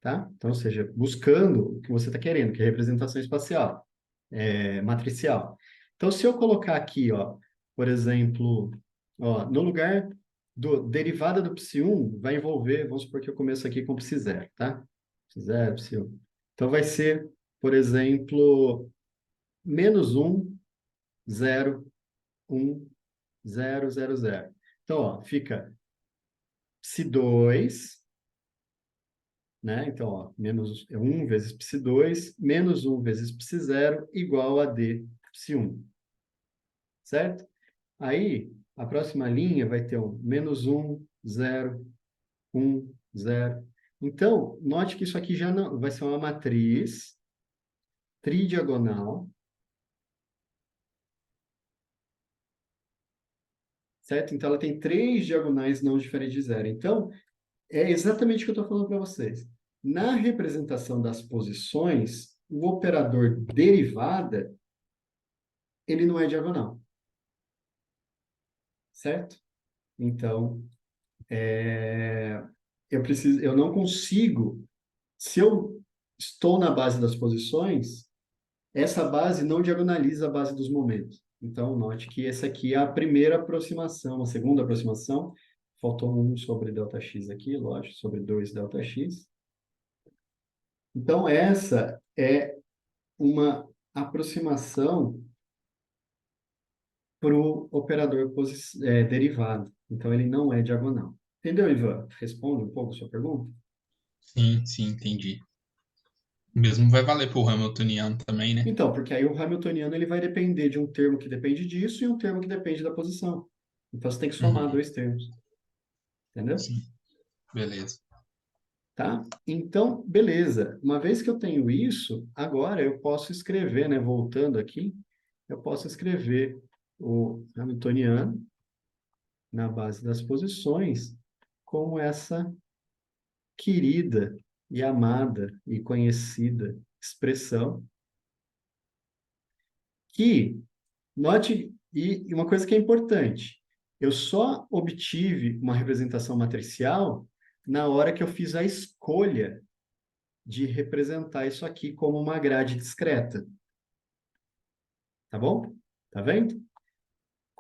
Speaker 1: tá? Então, ou seja, buscando o que você está querendo, que é representação espacial, matricial. Então, se eu colocar aqui, ó, por exemplo, ó, no lugar do derivada do psi1, vai envolver, vamos supor que eu começo aqui com psi0, tá? Psi0, psi1. Então, vai ser, por exemplo, menos 1, 0, 1, 0, 0, 0. Então, ó, fica psi2, né? Então, ó, menos 1 vezes psi2, menos 1 vezes psi0, igual a d psi1, certo? Aí, a próxima linha vai ter um menos 1, 0, 1, 0. Então, note que isso aqui já não vai ser uma matriz tridiagonal, certo? Então, ela tem 3 diagonais não diferentes de zero. Então, é exatamente o que eu estou falando para vocês. Na representação das posições, o operador derivada, ele não é diagonal, certo? Então, eu não consigo, se eu estou na base das posições, essa base não diagonaliza a base dos momentos. Então, note que essa aqui é a primeira aproximação, a segunda aproximação. Faltou 1 sobre ΔX aqui, lógico, sobre 2 ΔX. Então, essa é uma aproximação para o operador derivado. Então, ele não é diagonal. Entendeu, Ivan? Responde um pouco a sua pergunta?
Speaker 3: Sim, sim, entendi. O mesmo vai valer para o Hamiltoniano também, né?
Speaker 1: Então, porque aí o hamiltoniano ele vai depender de um termo que depende disso e um termo que depende da posição. Então, você tem que somar
Speaker 3: Uhum,
Speaker 1: dois termos. Entendeu?
Speaker 3: sim, beleza.
Speaker 1: Tá? Então, beleza. Uma vez que eu tenho isso, agora eu posso escrever, né? Voltando aqui, eu posso escrever o hamiltoniano na base das posições como essa querida e amada e conhecida expressão que, note, e uma coisa que é importante, eu só obtive uma representação matricial na hora que eu fiz a escolha de representar isso aqui como uma grade discreta. Tá bom? Tá vendo?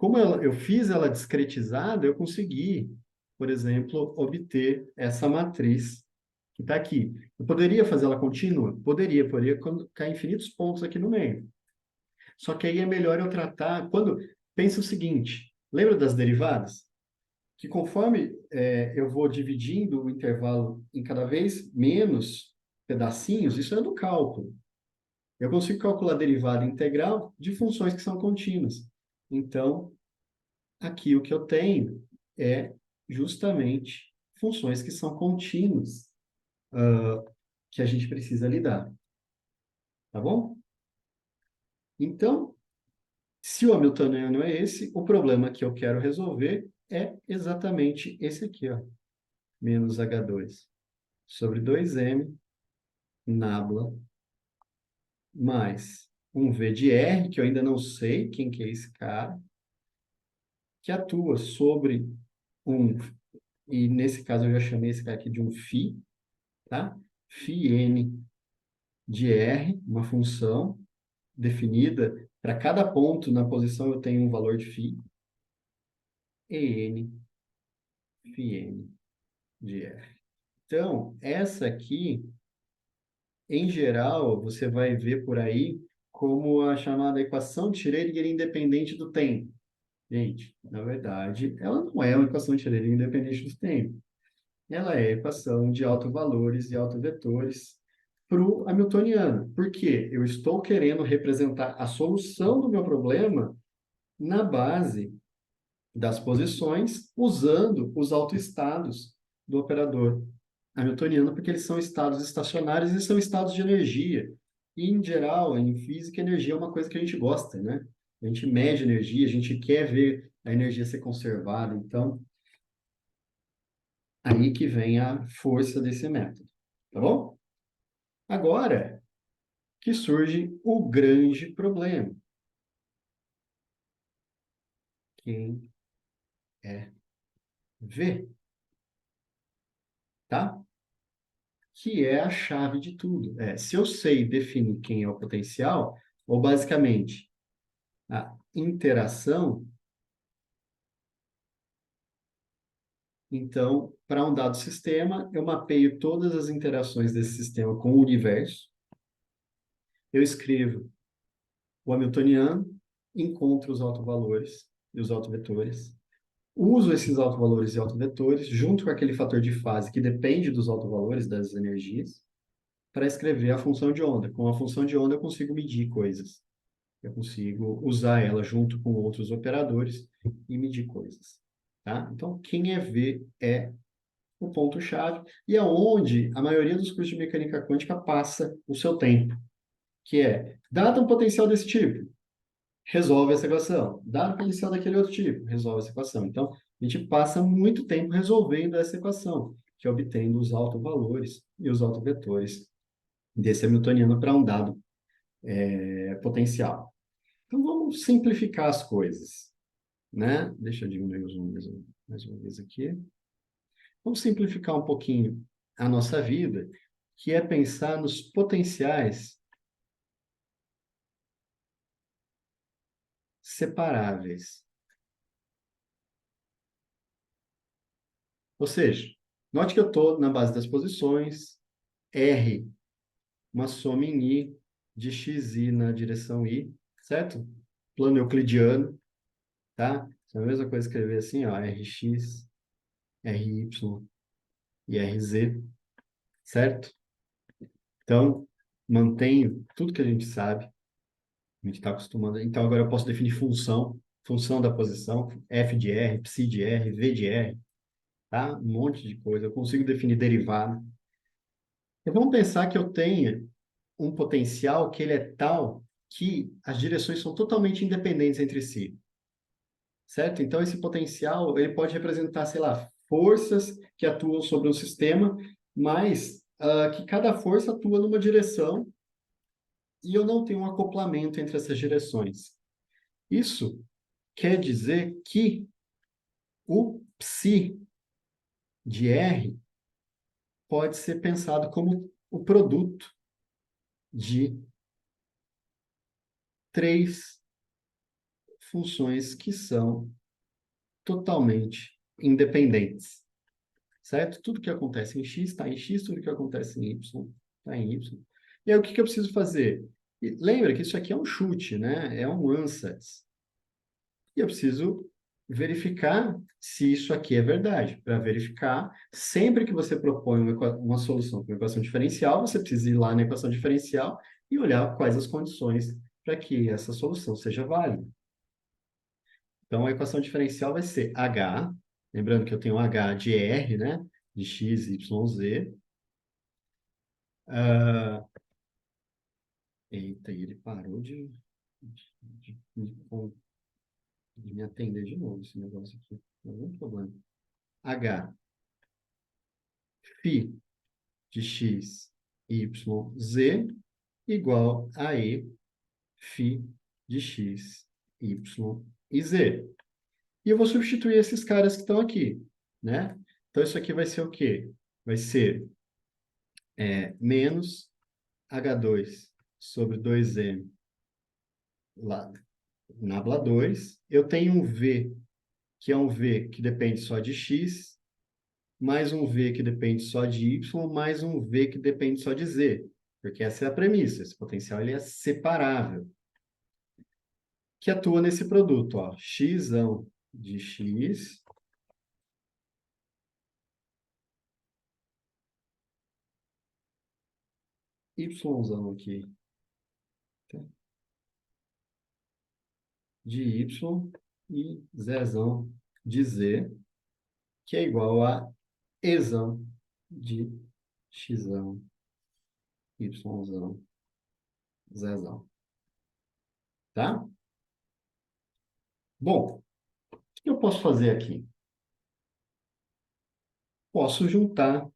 Speaker 1: Como eu fiz ela discretizada, eu consegui, por exemplo, obter essa matriz que está aqui. Eu poderia fazer ela contínua? Poderia colocar infinitos pontos aqui no meio. Só que aí é melhor eu tratar quando... Pensa o seguinte, lembra das derivadas? Que conforme eu vou dividindo o intervalo em cada vez menos pedacinhos, isso é do cálculo. Eu consigo calcular a derivada integral de funções que são contínuas. Então, aqui o que eu tenho é justamente funções que são contínuas, que a gente precisa lidar. Tá bom? Então, se o hamiltoniano é esse, o problema que eu quero resolver é exatamente esse aqui, ó. Menos H2 sobre 2m nabla mais um V de R, que eu ainda não sei quem que é esse cara, que atua sobre um, e nesse caso eu já chamei esse cara aqui de um φ, tá? φn de R, uma função definida, para cada ponto na posição eu tenho um valor de φ, en φn de R. Então, essa aqui, em geral, você vai ver por aí como a chamada equação de Schrödinger independente do tempo. Gente, na verdade, ela não é uma equação de Schrödinger independente do tempo. Ela é a equação de autovalores e autovetores para o hamiltoniano. Por quê? Eu estou querendo representar a solução do meu problema na base das posições usando os autoestados do operador hamiltoniano, porque eles são estados estacionários e são estados de energia. E, em geral, em física, energia é uma coisa que a gente gosta, né? A gente mede energia, a gente quer ver a energia ser conservada. Então, aí que vem a força desse método, tá bom? Agora que surge o grande problema. Quem é V, tá? Que é a chave de tudo. Se eu sei definir quem é o potencial, ou basicamente a interação, então, para um dado sistema, eu mapeio todas as interações desse sistema com o universo, eu escrevo o hamiltoniano, encontro os autovalores e os autovetores, uso esses autovalores e autovetores junto com aquele fator de fase que depende dos autovalores das energias para escrever a função de onda. Com a função de onda eu consigo medir coisas. Eu consigo usar ela junto com outros operadores e medir coisas. Tá? Então, quem é V é o ponto-chave e é onde a maioria dos cursos de mecânica quântica passa o seu tempo, que é, dado um potencial desse tipo, resolve essa equação. Dado um potencial daquele outro tipo, resolve essa equação. Então, a gente passa muito tempo resolvendo essa equação, que é obtendo os autovalores e os autovetores desse hamiltoniano para um dado potencial. Então, vamos simplificar as coisas, né? Deixa eu diminuir o zoom mais uma vez aqui. Vamos simplificar um pouquinho a nossa vida, que é pensar nos potenciais separáveis. Ou seja, note que eu estou na base das posições, R, uma soma em I de xi na direção I, certo? Plano euclidiano, tá? É a mesma coisa escrever assim, ó, Rx, Ry e Rz, certo? Então, mantenho tudo que a gente sabe, a gente está acostumado. Então, agora eu posso definir função da posição, f de R, psi de R, v de R, tá? Um monte de coisa. Eu consigo definir derivada. E vamos pensar que eu tenha um potencial que ele é tal que as direções são totalmente independentes entre si, certo? Então, esse potencial, ele pode representar, sei lá, forças que atuam sobre um sistema, mas que cada força atua numa direção e eu não tenho um acoplamento entre essas direções. Isso quer dizer que o psi de R pode ser pensado como o produto de três funções que são totalmente independentes, certo? Tudo que acontece em x está em x, tudo que acontece em y está em y. E aí, o que que eu preciso fazer? E lembra que isso aqui é um chute, né? É um ansatz. E eu preciso verificar se isso aqui é verdade. Para verificar, sempre que você propõe uma solução para uma equação diferencial, você precisa ir lá na equação diferencial e olhar quais as condições para que essa solução seja válida. Então, a equação diferencial vai ser H, lembrando que eu tenho H de R, né? De x, y, z. Ah, eita, e ele parou de me atender de novo, esse negócio aqui. Não tem algum problema. H, φ de x, y, z, igual a E, φ de x, y e z. E eu vou substituir esses caras que estão aqui, né? Então, isso aqui vai ser o quê? Vai ser menos H2 sobre 2m lá, nabla 2. Eu tenho um V, que é um V que depende só de x, mais um V que depende só de y, mais um V que depende só de z. Porque essa é a premissa, esse potencial ele é separável. Que atua nesse produto, ó, x de x y aqui, tá? De y e z de z, que é igual a e de x, y, z. Tá? Bom, o que eu posso fazer aqui? Posso juntar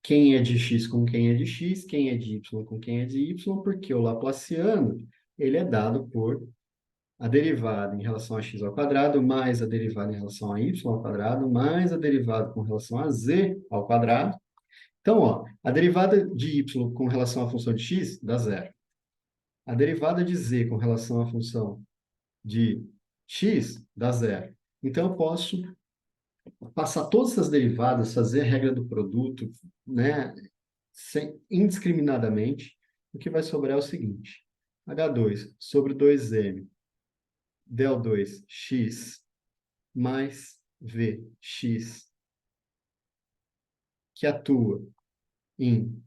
Speaker 1: quem é de x com quem é de x, quem é de y com quem é de y, porque o laplaciano ele é dado por a derivada em relação a x ao quadrado, mais a derivada em relação a y ao quadrado, mais a derivada com relação a z ao quadrado. Então, ó, a derivada de y com relação à função de x dá zero. A derivada de z com relação à função de x dá zero. Então, eu posso passar todas essas derivadas, fazer a regra do produto, né, indiscriminadamente. O que vai sobrar é o seguinte: H2 sobre 2m del2x mais Vx, que atua em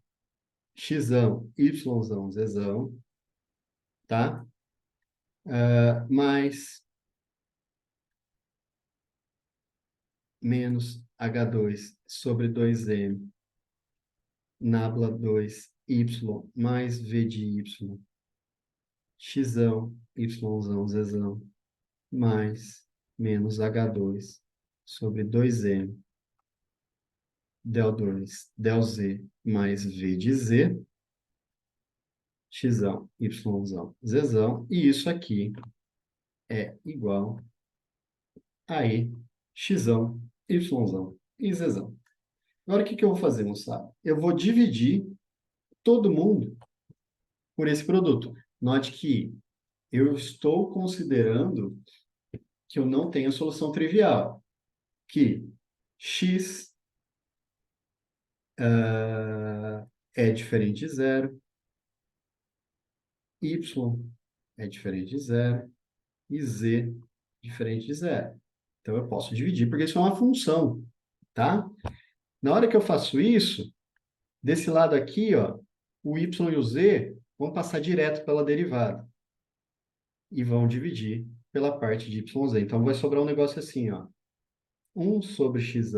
Speaker 1: x, y, z, tá? Mais menos H2 sobre 2m nabla 2y mais V de y, x, y, z, mais menos H2 sobre 2m del2 del z mais V de z, x, y, z, e isso aqui é igual a E, x, y e z. Agora, o que que eu vou fazer, moçada? Eu vou dividir todo mundo por esse produto. Note que eu estou considerando que eu não tenho solução trivial, que x é diferente de zero, y é diferente de zero e z diferente de zero. Então, eu posso dividir, porque isso é uma função, tá? Na hora que eu faço isso, desse lado aqui, ó, o y e o z vão passar direto pela derivada e vão dividir pela parte de yz. Então, vai sobrar um negócio assim, ó. 1 sobre x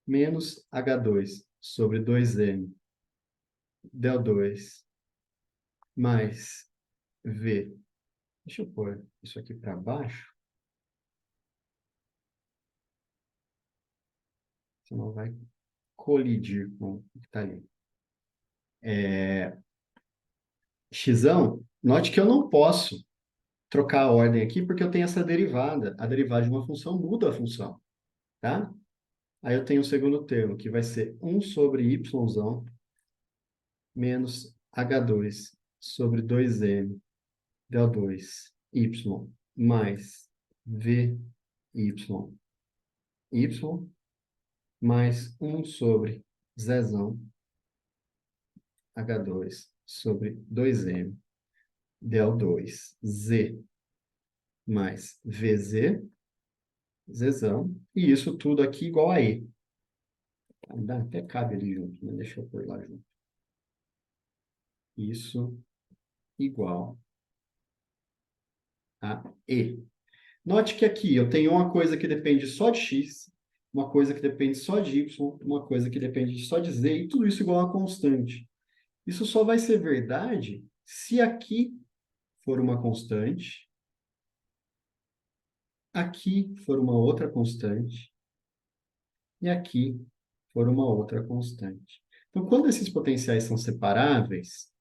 Speaker 1: menos H2 sobre 2m del 2 mais V. Deixa eu pôr isso aqui para baixo, senão vai colidir com o que está ali. X, note que eu não posso trocar a ordem aqui porque eu tenho essa derivada. A derivada de uma função muda a função, tá? Aí eu tenho o segundo termo, que vai ser 1 sobre y menos H2 sobre 2m del 2 y y mais v y y mais 1 sobre zezão H2 sobre 2m del2 z mais vz, zezão, e isso tudo aqui igual a E. Até cabe ali junto, né? Deixa eu pôr lá junto. Isso igual a E. Note que aqui eu tenho uma coisa que depende só de x, uma coisa que depende só de y, uma coisa que depende só de z, e tudo isso igual a uma constante. Isso só vai ser verdade se aqui for uma constante, aqui for uma outra constante, e aqui for uma outra constante. Então, quando esses potenciais são separáveis,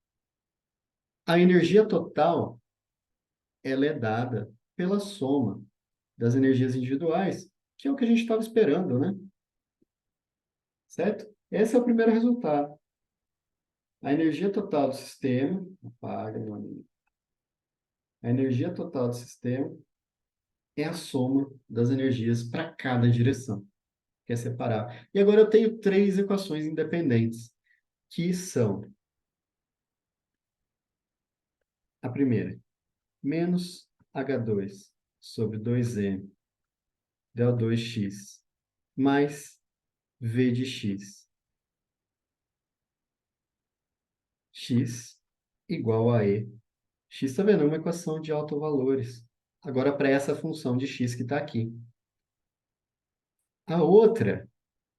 Speaker 1: a energia total ela é dada pela soma das energias individuais, que é o que a gente estava esperando, né? Certo? Esse é o primeiro resultado. A energia total do sistema, apaga, meu amigo. A energia total do sistema é a soma das energias para cada direção, que é separar. E agora eu tenho três equações independentes, que são a primeira, menos H2 sobre 2m del2x mais v de x. X igual a E. X, está vendo? É uma equação de autovalores. Agora, para essa função de x que está aqui. A outra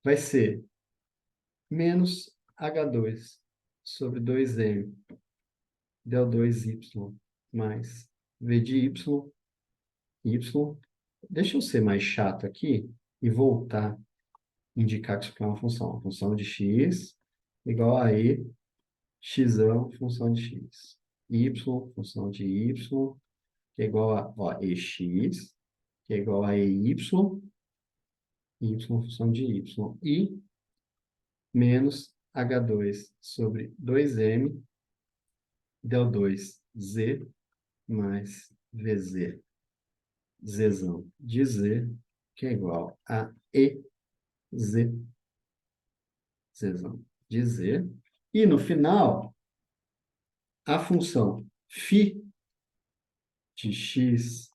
Speaker 1: vai ser menos H2 sobre 2m del2y mais v de y. Deixa eu ser mais chato aqui e voltar a indicar que isso aqui é uma função. Uma função de x igual a E, x função de x. Y, função de y, que é igual a EX, que é igual a EY, y função de y. E menos H2 sobre 2m del2z mais VZ, zzão de z, que é igual a EZ, zzão de z. E no final, a função φ de x,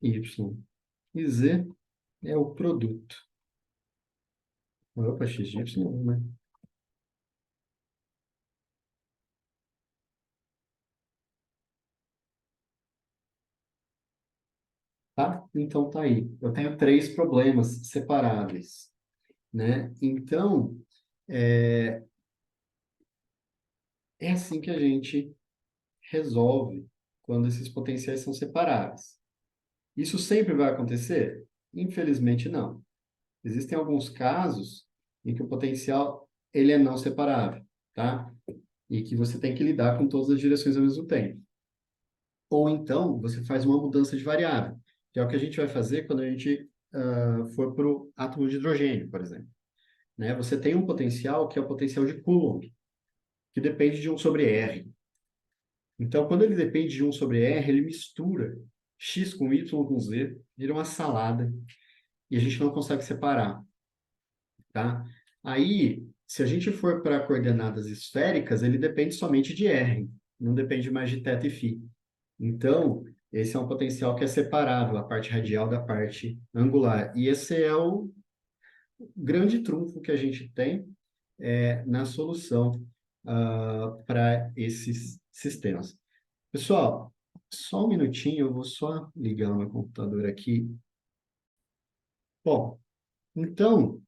Speaker 1: y e z é o produto. Opa, x de y, né? Tá? Então tá aí. Eu tenho três problemas separáveis, né? Então, é assim que a gente resolve quando esses potenciais são separáveis. Isso sempre vai acontecer? Infelizmente, não. Existem alguns casos em que o potencial ele é não separável, tá? E que você tem que lidar com todas as direções ao mesmo tempo. Ou então, você faz uma mudança de variável, que é o que a gente vai fazer quando a gente for para o átomo de hidrogênio, por exemplo. Né? Você tem um potencial que é o potencial de Coulomb, que depende de 1 sobre R. Então, quando ele depende de 1 sobre R, ele mistura x com y com z, vira uma salada, e a gente não consegue separar. Tá? Aí, se a gente for para coordenadas esféricas, ele depende somente de R, não depende mais de θ e φ. Então, esse é um potencial que é separável, a parte radial da parte angular. E esse é o grande trunfo que a gente tem na solução para esses sistemas. Pessoal, só um minutinho, eu vou só ligar o meu computador aqui. Bom, então,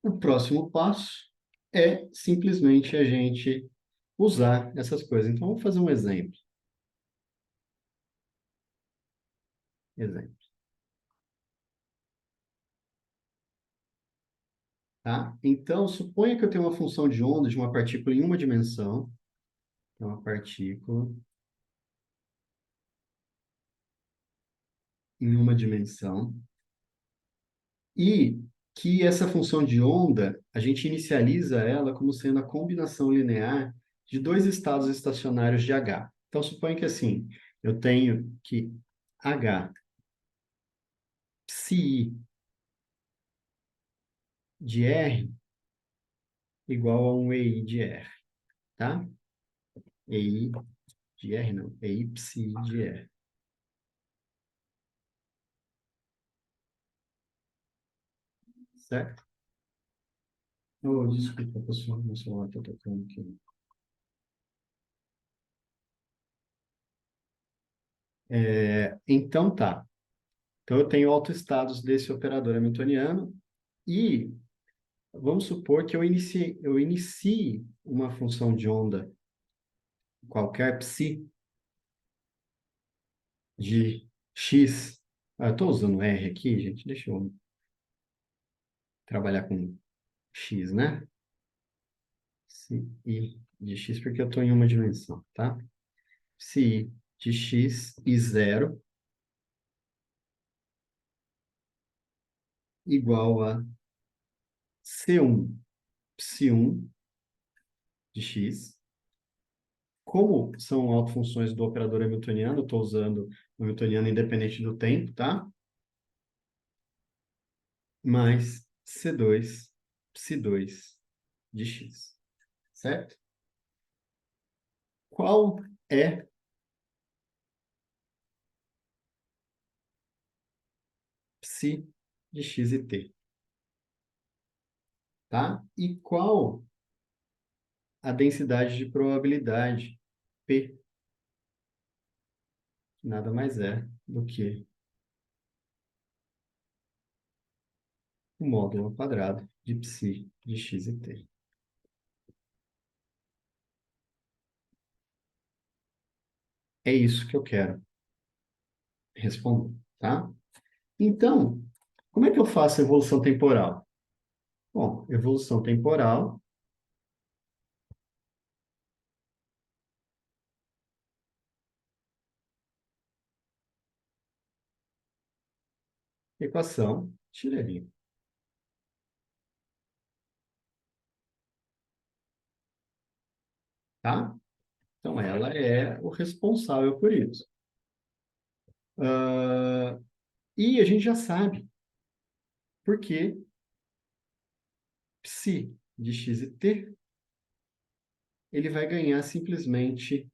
Speaker 1: o próximo passo é simplesmente a gente usar essas coisas. Então, vamos fazer um exemplo. Exemplo. Tá? Então, suponha que eu tenho uma função de onda de uma partícula em uma dimensão. É uma partícula em uma dimensão. E que essa função de onda, a gente inicializa ela como sendo a combinação linear de dois estados estacionários de H. Então, suponha que assim, eu tenho que H psi de R igual a um EI de R, tá? EI de R não, EI psi de R, certo? Oh, desculpa, pessoal, meu celular está tocando aqui. Então tá. Então eu tenho autoestados desse operador hamiltoniano e vamos supor que eu inicie uma função de onda qualquer psi de x. Ah, eu estou usando R aqui, gente. Deixa eu trabalhar com x, né? Psi de x, porque eu estou em uma dimensão, tá? Psi de x e zero igual a C1 psi1 de x. Como são autofunções do operador hamiltoniano, estou usando o hamiltoniano independente do tempo, tá? Mais C2 psi2 de x, certo? Qual é psi de x e t, tá? E qual a densidade de probabilidade P, que nada mais é do que o módulo ao quadrado de psi de x e t. É isso que eu quero responder, tá? Então, como é que eu faço a evolução temporal? Bom, evolução temporal, equação Schiller, tá? Então, ela é o responsável por isso. Ah, e a gente já sabe por que psi de x e t, ele vai ganhar simplesmente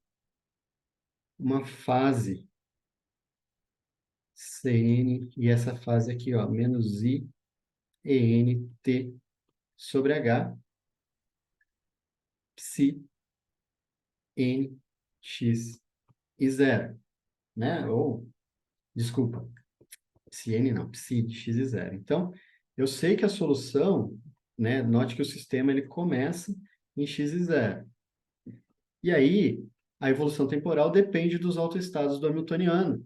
Speaker 1: uma fase Cn, e essa fase aqui, ó, menos i en t sobre h, psi n x e zero, né? Ou, desculpa, psi n não, psi de x e zero. Então, eu sei que a solução, né, note que o sistema ele começa em x e zero. E aí, a evolução temporal depende dos autoestados do hamiltoniano,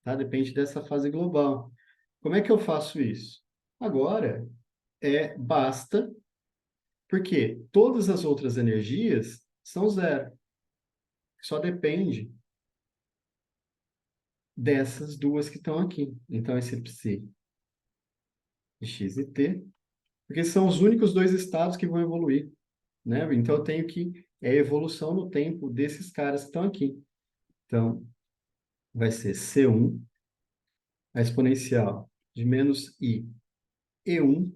Speaker 1: tá? Depende dessa fase global. Como é que eu faço isso? Agora, basta, porque todas as outras energias são zero. Só depende dessas duas que estão aqui. Então, esse psi de x e t, porque são os únicos dois estados que vão evoluir, né? Então, eu tenho que a evolução no tempo desses caras que estão aqui. Então, vai ser C1, a exponencial de menos i E1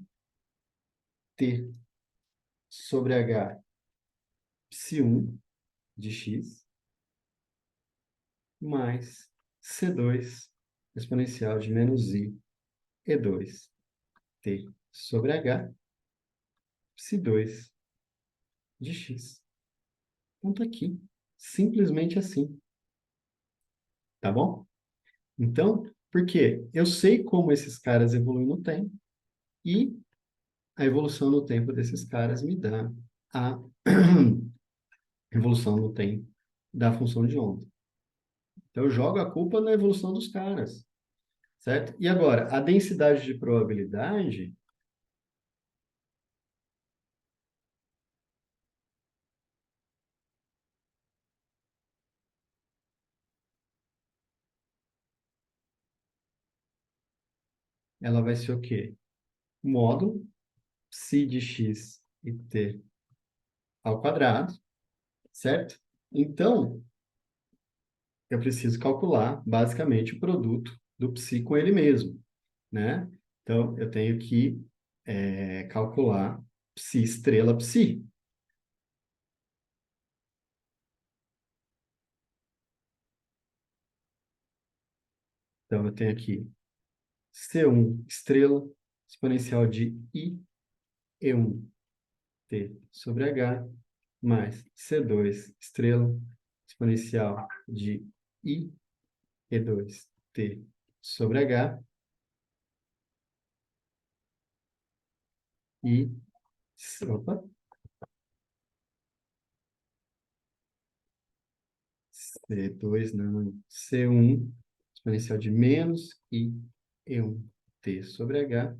Speaker 1: t sobre h psi1 de x, mais C2 exponencial de menos i E2 t sobre h psi2 de x. Ponto aqui. Simplesmente assim. Tá bom? Então, por quê? Eu sei como esses caras evoluem no tempo e a evolução no tempo desses caras me dá a evolução no tempo da função de onda. Então, eu jogo a culpa na evolução dos caras, certo? E agora, a densidade de probabilidade, ela vai ser o quê? Módulo psi de x e t ao quadrado, certo? Então, eu preciso calcular, basicamente, o produto do psi com ele mesmo, né? Então, eu tenho que calcular psi estrela psi. Então, eu tenho aqui C1 estrela exponencial de I E1 T sobre H mais C2 estrela exponencial de I E2 T sobre H e opa, C2 não, C1 exponencial de menos I E1 T sobre H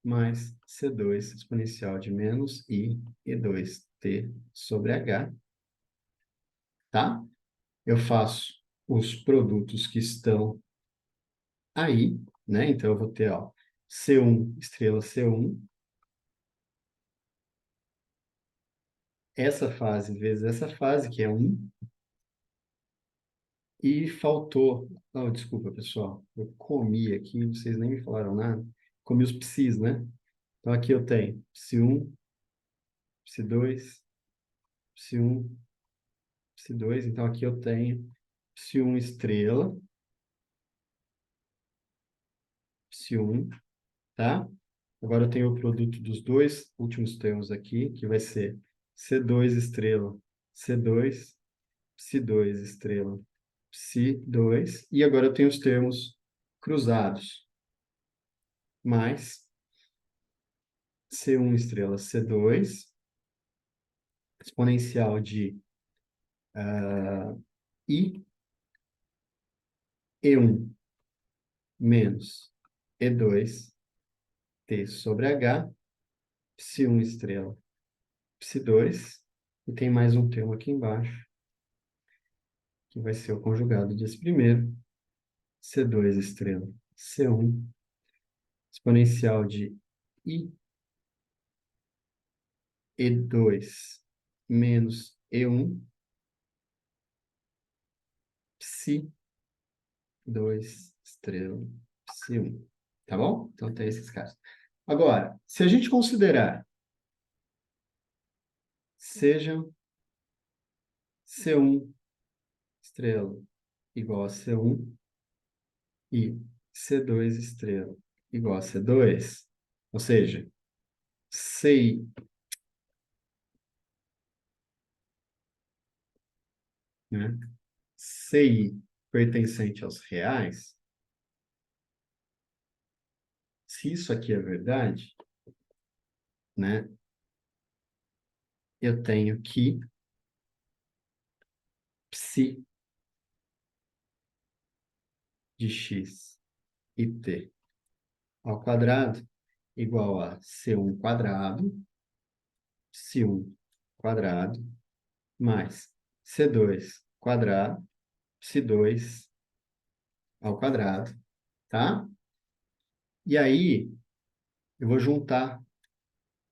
Speaker 1: mais C2 exponencial de menos I E2 T sobre H, tá? Eu faço os produtos que estão aí, né? Então, eu vou ter, ó, C1, estrela C1, essa fase vezes essa fase, que é 1, e faltou... Oh, desculpa, pessoal. Eu comi aqui, vocês nem me falaram nada. Comi os psis, né? Então, aqui eu tenho psi1, psi2, psi1, psi2. Então, aqui eu tenho psi1 estrela, psi1, tá? Agora eu tenho o produto dos dois últimos termos aqui, que vai ser C2 estrela, C2, Psi2 estrela, Psi2, e agora eu tenho os termos cruzados, mais C1 estrela, C2, exponencial de I, E1 menos E2, T sobre H, Psi1 estrela, Psi2, e tem mais um termo aqui embaixo, que vai ser o conjugado desse primeiro, C2 estrela, C1, exponencial de I, E2 menos E1, psi 2 estrela, psi 1. Tá bom? Então tem esses casos. Agora, se a gente considerar sejam C1 estrela igual a C1 e C2 estrela igual a C2, ou seja, CI, né? CI pertencente aos reais, se isso aqui é verdade, né? Eu tenho que psi de x e t ao quadrado igual a C1 quadrado, psi1 quadrado, mais C2 quadrado, psi2 ao quadrado, tá? E aí, eu vou juntar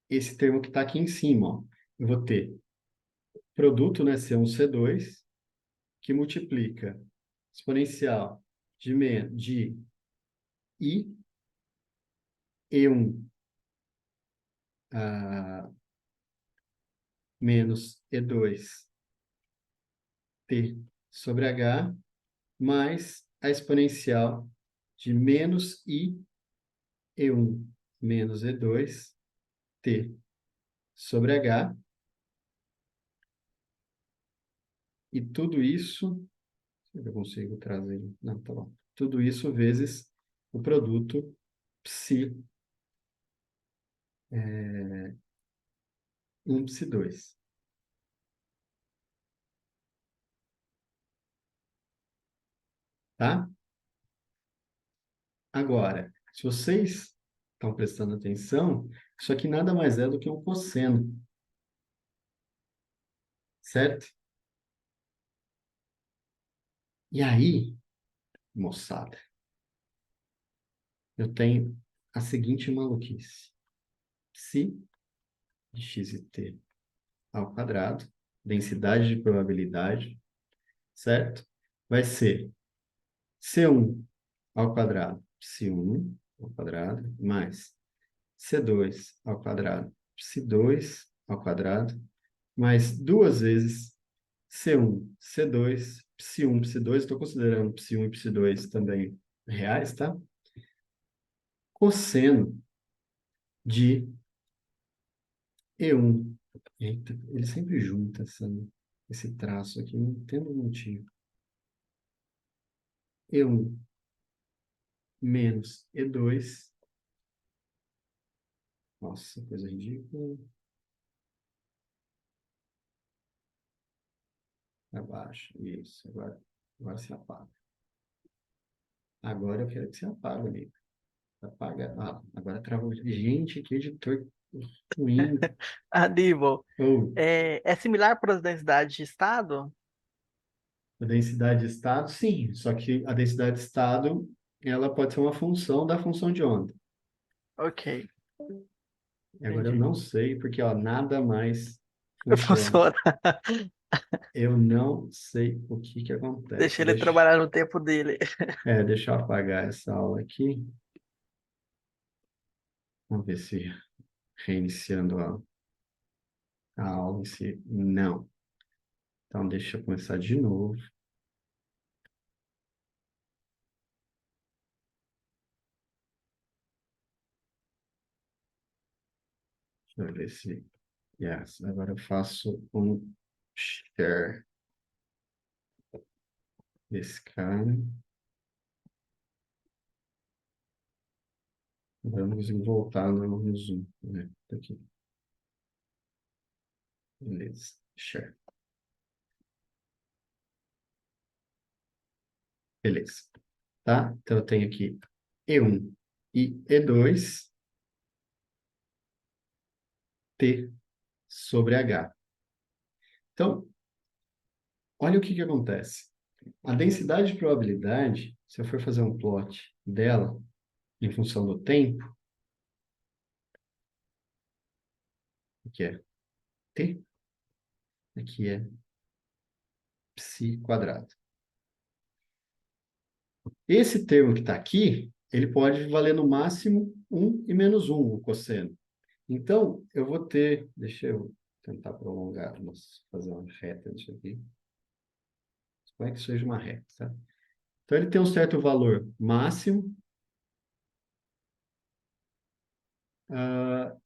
Speaker 1: esse termo que está aqui em cima, ó. Eu vou ter produto, né, C1, C2, que multiplica exponencial de I, E1 menos E2 T sobre H, mais a exponencial de menos I E1 menos E2 T sobre H, e tudo isso, se eu consigo trazer, não, tá bom. Tudo isso vezes o produto psi 1, psi 2, tá? Agora, se vocês estão prestando atenção, isso aqui nada mais é do que um cosseno, certo? E aí, moçada, eu tenho a seguinte maluquice. Psi de x e t ao quadrado densidade de probabilidade, certo? Vai ser C1 ao quadrado, psi1 ao quadrado, mais C2 ao quadrado, psi2 ao quadrado, mais duas vezes C1, C2, psi1, psi2, estou considerando psi1 e psi2 também reais, tá? Cosseno de E1. Eita, ele sempre junta esse traço aqui, não entendo o motivo. E1 menos E2. Nossa, coisa ridícula. Abaixo. Isso. Agora se apaga. Agora eu quero que você apague, amigo. Apaga. Ah, agora travou. Gente, que editor ruim.
Speaker 2: Aníbal,
Speaker 1: Ou
Speaker 2: é similar para as densidades de estado?
Speaker 1: a densidade de estado, sim. Só que a densidade de estado, ela pode ser uma função da função de onda.
Speaker 2: Ok,
Speaker 1: E agora eu
Speaker 2: entendi.
Speaker 1: não sei, porque ó, nada mais funciona.
Speaker 2: Funciona.
Speaker 1: Eu não sei o que que acontece.
Speaker 2: Deixa ele trabalhar no tempo dele.
Speaker 1: Deixa eu apagar essa aula aqui. Vamos ver se reiniciando a aula em si. Não. Então, deixa eu começar de novo. Deixa eu ver se... Yes. Agora eu faço um share desse cara. Agora eu não consigo voltar no Zoom, né? Tá aqui. Beleza. Share. Beleza. Tá? Então, eu tenho aqui E1 e E2 T sobre H. Então, olha o que que acontece. A densidade de probabilidade, se eu for fazer um plot dela em função do tempo, aqui é T, aqui é psi quadrado. Esse termo que está aqui, ele pode valer no máximo 1 e menos 1, o cosseno. Então, eu vou ter, deixa eu tentar prolongar, vamos fazer uma reta nisso aqui. Como é que seja uma reta, tá? Então, ele tem um certo valor máximo.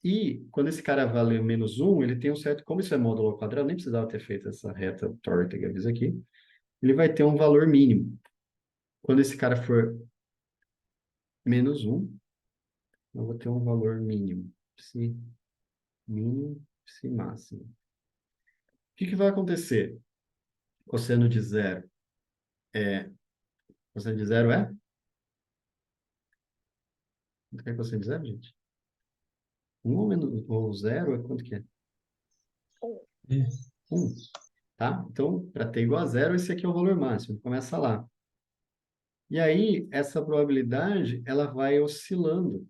Speaker 1: E quando esse cara vale menos 1, ele tem um certo, como isso é módulo ao quadrado, nem precisava ter feito essa reta torta que eu fiz aqui, ele vai ter um valor mínimo. Quando esse cara for menos 1, eu vou ter um valor mínimo. Psi mínimo, psi máximo. O que que vai acontecer? Cosseno de zero é... Cosseno de zero é? Quanto que é cosseno de zero, gente? 1 ou, menos, ou 0 é quanto que é?
Speaker 3: Isso.
Speaker 1: 1. Tá? Então, para ter igual a zero, esse aqui é o valor máximo. Começa lá. E aí, essa probabilidade, ela vai oscilando.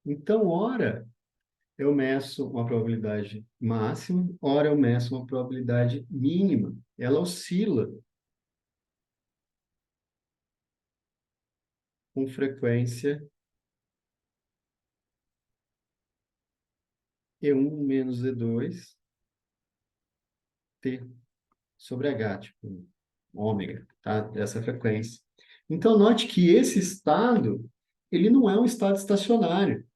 Speaker 1: Então, ora eu meço uma probabilidade máxima, ora eu meço uma probabilidade mínima. Ela oscila com frequência E1 menos E2 T sobre H, tipo ômega, tá? Essa frequência. Então, note que esse estado, ele não é um estado estacionário.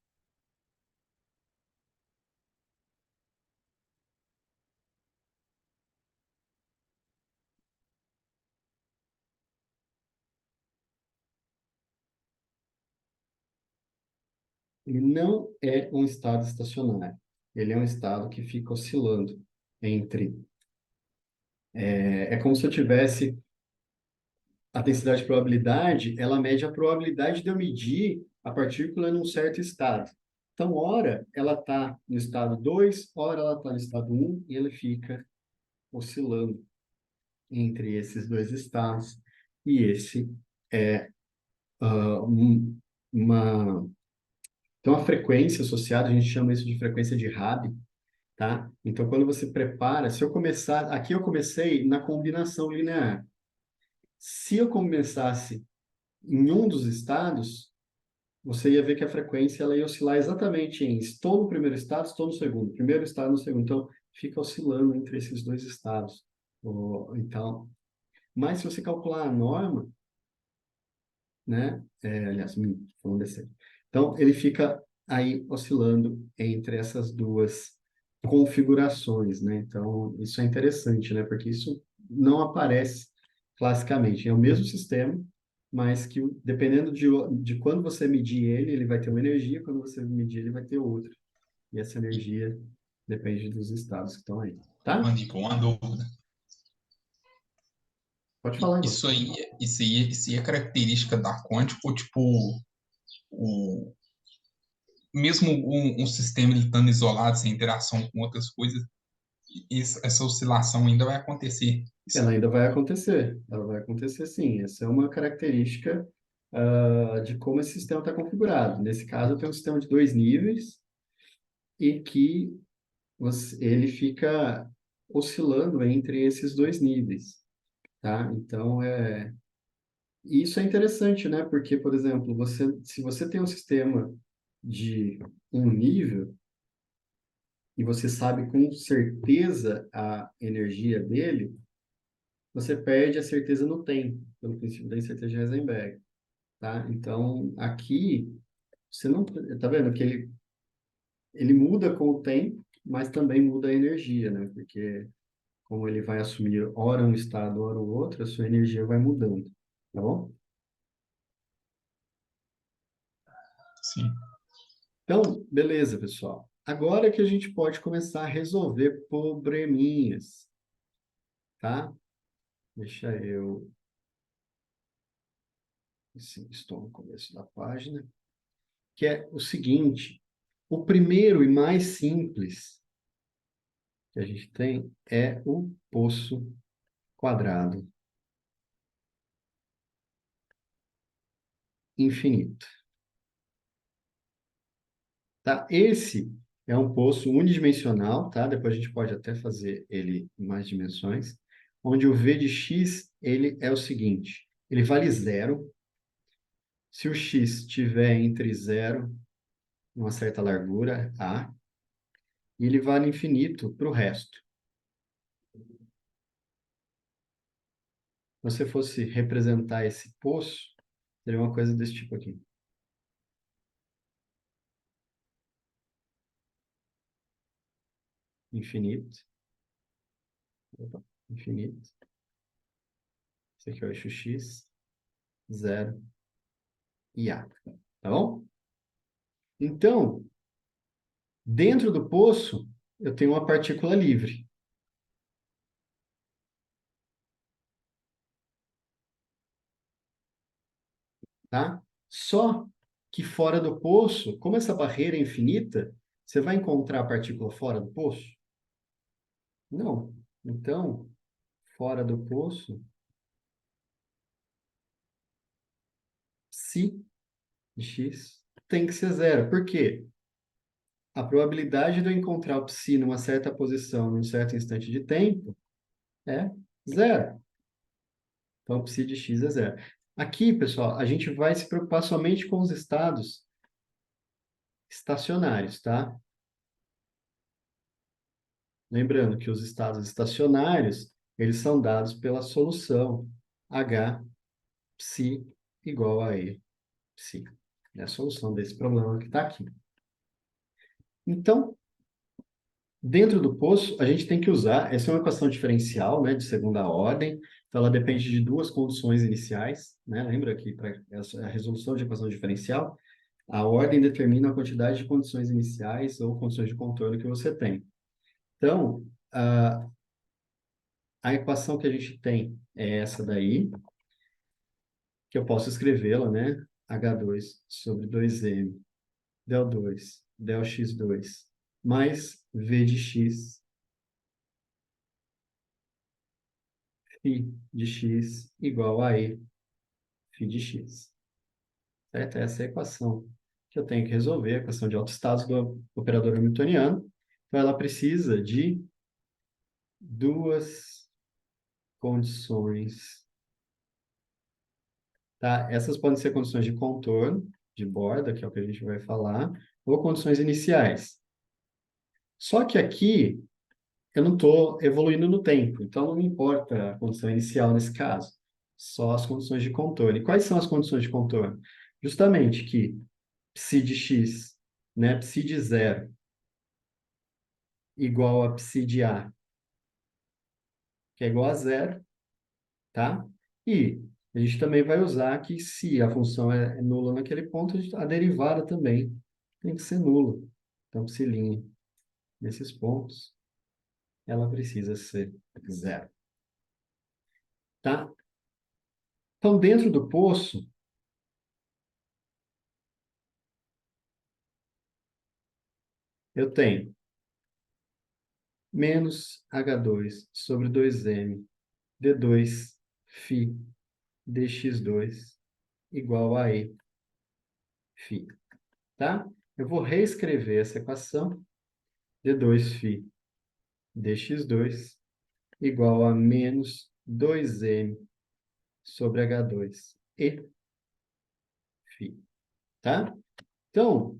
Speaker 1: Ele não é um estado estacionário. Ele é um estado que fica oscilando entre... É como se eu tivesse a densidade de probabilidade, ela mede a probabilidade de eu medir a partícula num certo estado. Então, ora ela está no estado 2, ora ela está no estado 1, e ele fica oscilando entre esses dois estados. E esse é uma Então, a frequência associada, a gente chama isso de frequência de Rabi, tá? Então, quando você prepara, se eu começar, aqui eu comecei na combinação linear. Se eu começasse em um dos estados, você ia ver que a frequência ela ia oscilar exatamente em estou no primeiro estado, estou no segundo, primeiro estado no segundo. Então, fica oscilando entre esses dois estados. Então, mas se você calcular a norma, né? Aliás, falando besteira. Então, ele fica aí oscilando entre essas duas configurações, né? Então, isso é interessante, né? Porque isso não aparece classicamente. É o mesmo sistema, mas que dependendo de quando você medir ele, ele vai ter uma energia, quando você medir ele vai ter outra. E essa energia depende dos estados que estão aí, tá?
Speaker 3: Mande uma dúvida.
Speaker 1: Pode falar, irmão.
Speaker 3: Isso aí é característica da Quantico, tipo, o, mesmo um sistema ele estando isolado, sem interação com outras coisas, essa oscilação ainda vai acontecer.
Speaker 1: Ela ainda vai acontecer, ela vai acontecer sim. Essa é uma característica de como esse sistema está configurado. Nesse caso, eu tenho um sistema de dois níveis e que ele fica oscilando entre esses dois níveis, tá? Então, isso é interessante, né? Porque, por exemplo, se você tem um sistema de um nível e você sabe com certeza a energia dele, você perde a certeza no tempo, pelo princípio da incerteza de Heisenberg, tá? Então, aqui, você não... Tá vendo que ele muda com o tempo, mas também muda a energia, né? Porque como ele vai assumir ora um estado, ora o outro, a sua energia vai mudando, tá bom?
Speaker 3: Sim.
Speaker 1: Então, beleza, pessoal. Agora que a gente pode começar a resolver probleminhas, tá? Deixa eu... Sim, estou no começo da página. Que é o seguinte: o primeiro e mais simples que a gente tem é o poço quadrado infinito. Tá? Esse é um poço unidimensional, tá? Depois a gente pode até fazer ele em mais dimensões, onde o v de x ele é o seguinte: ele vale zero se o x estiver entre zero e uma certa largura, a, e ele vale infinito para o resto. Se você fosse representar esse poço, seria uma coisa desse tipo aqui. Infinito. Opa, infinito. Esse aqui é o eixo x, zero e a. Tá bom? Então, dentro do poço, eu tenho uma partícula livre. Tá? Só que fora do poço, como essa barreira é infinita, você vai encontrar a partícula fora do poço? Não. Então, fora do poço, psi de x tem que ser zero. Por quê? A probabilidade de eu encontrar o psi numa certa posição, num certo instante de tempo, é zero. Então, o psi de x é zero. Aqui, pessoal, a gente vai se preocupar somente com os estados estacionários, tá? Lembrando que os estados estacionários, eles são dados pela solução h psi igual a e psi. É a solução desse problema que está aqui. Então, dentro do poço, a gente tem que usar, essa é uma equação diferencial, né, de segunda ordem, então ela depende de duas condições iniciais, né? Lembra que para a resolução de equação diferencial, a ordem determina a quantidade de condições iniciais ou condições de contorno que você tem. Então, a equação que a gente tem é essa daí, que eu posso escrevê-la, né? H2 sobre 2m, del2, del x2, mais v de x, φ de x igual a e, φ de x. Certo? Essa é a equação que eu tenho que resolver a equação de autoestados do operador hamiltoniano. Então, ela precisa de duas condições, tá? Essas podem ser condições de contorno, de borda, que é o que a gente vai falar, ou condições iniciais. Só que aqui eu não estou evoluindo no tempo, então não me importa a condição inicial nesse caso, só as condições de contorno. E quais são as condições de contorno? Justamente que psi de x, né, psi de zero igual a psi de a, que é igual a zero, tá? E a gente também vai usar que se a função é nula naquele ponto, a derivada também tem que ser nula. Então, psi' nesses pontos, ela precisa ser zero, tá? Então, dentro do poço, eu tenho menos H2 sobre 2m d2 φ dx2 igual a E φ, tá? Eu vou reescrever essa equação, d2 φ dx2 igual a menos 2m sobre H2 E φ, tá? Então,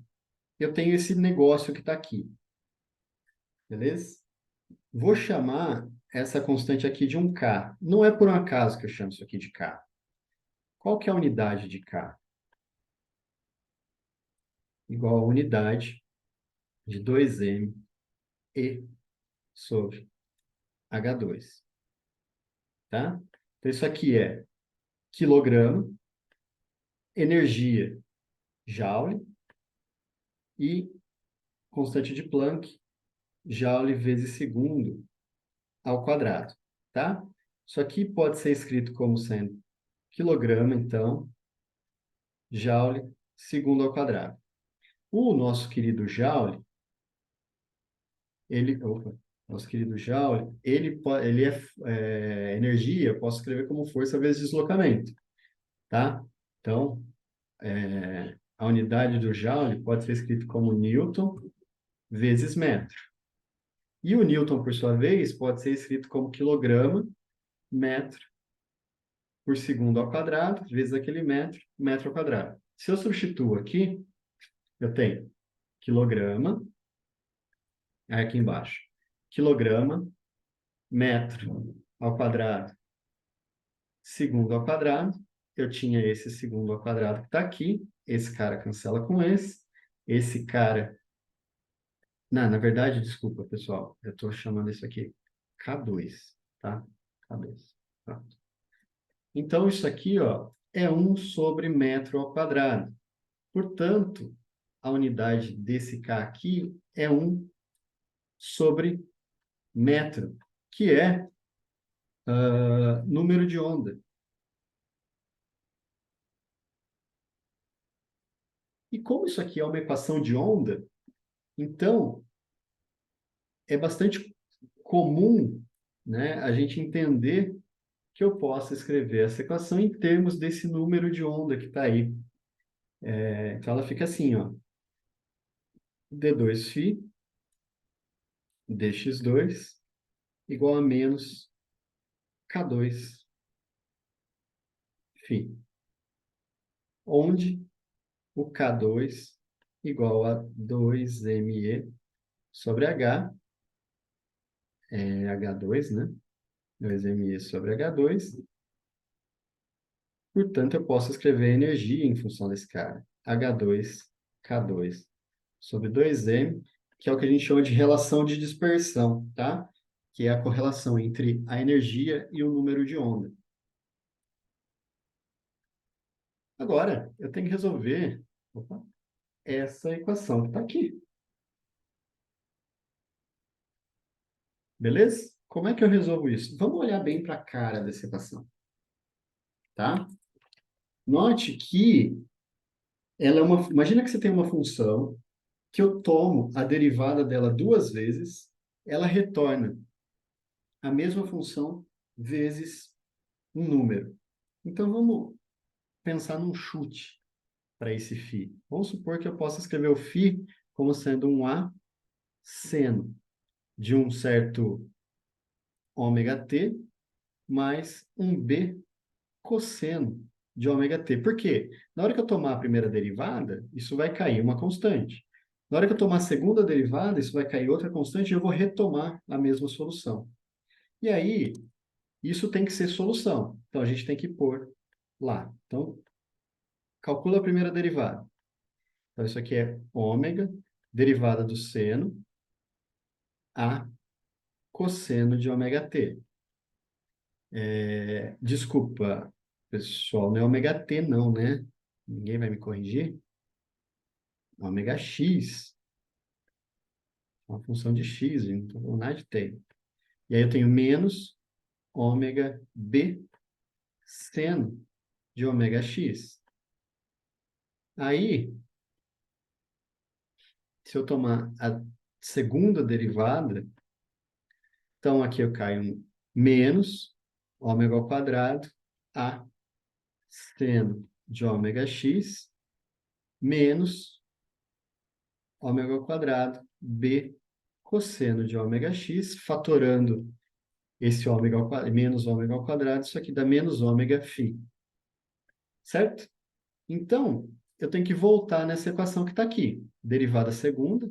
Speaker 1: eu tenho esse negócio que está aqui, beleza? Vou chamar essa constante aqui de um K. Não é por um acaso que eu chamo isso aqui de K. Qual que é a unidade de K? Igual a unidade de 2m E sobre H2, tá? Então, isso aqui é quilograma, energia, joule, e constante de Planck, joule vezes segundo ao quadrado, tá? Isso aqui pode ser escrito como sendo quilograma, então, joule segundo ao quadrado. O nosso querido joule, nosso querido joule, ele é energia, eu posso escrever como força vezes deslocamento, tá? Então, a unidade do joule pode ser escrito como Newton vezes metro. E o Newton, por sua vez, pode ser escrito como quilograma, metro por segundo ao quadrado, vezes aquele metro, metro ao quadrado. Se eu substituo aqui, eu tenho quilograma, aqui embaixo, quilograma, metro ao quadrado, segundo ao quadrado. Eu tinha esse segundo ao quadrado que está aqui, esse cara cancela com esse cara... Não, na verdade, desculpa, pessoal, eu estou chamando isso aqui K2, tá? K2. Tá? Então, isso aqui, ó, é 1 sobre metro ao quadrado. Portanto, a unidade desse K aqui é 1 sobre metro, que é número de onda. E como isso aqui é uma equação de onda, então é bastante comum, né, a gente entender que eu possa escrever essa equação em termos desse número de onda que está aí. Então ela fica assim, ó, d2φ dx2 igual a menos K2φ, onde o K2 igual a 2me sobre H, H2, né? 2me sobre H2. Portanto, eu posso escrever energia em função desse cara. H2, K2 sobre 2m, que é o que a gente chama de relação de dispersão, tá? Que é a correlação entre a energia e o número de onda. Agora, eu tenho que resolver essa equação que está aqui. Beleza? Como é que eu resolvo isso? Vamos olhar bem para a cara dessa equação, tá? Note que ela é uma... Imagina que você tem uma função que eu tomo a derivada dela duas vezes, ela retorna a mesma função vezes um número. Então, vamos pensar num chute, para esse φ? Vamos supor que eu possa escrever o φ como sendo um A seno de um certo ômega t mais um B cosseno de ômega t. Por quê? Na hora que eu tomar a primeira derivada, isso vai cair uma constante. Na hora que eu tomar a segunda derivada, isso vai cair outra constante e eu vou retomar a mesma solução. E aí, isso tem que ser solução. Então, a gente tem que pôr lá. Então, calcula a primeira derivada. Então, isso aqui é ômega, derivada do seno, a cosseno de ômega t. Desculpa, pessoal, não é ômega t não, né? Ninguém vai me corrigir? Ômega x, uma função de x, não estou falando nada de t. E aí eu tenho menos ômega b seno de ômega x. Aí, se eu tomar a segunda derivada, então aqui eu caio um menos ômega ao quadrado a seno de ômega x menos ômega ao quadrado b cosseno de ômega x, fatorando esse ômega ao quadrado, menos ômega ao quadrado, isso aqui dá menos ômega φ. Certo? Então, eu tenho que voltar nessa equação que está aqui. Derivada segunda,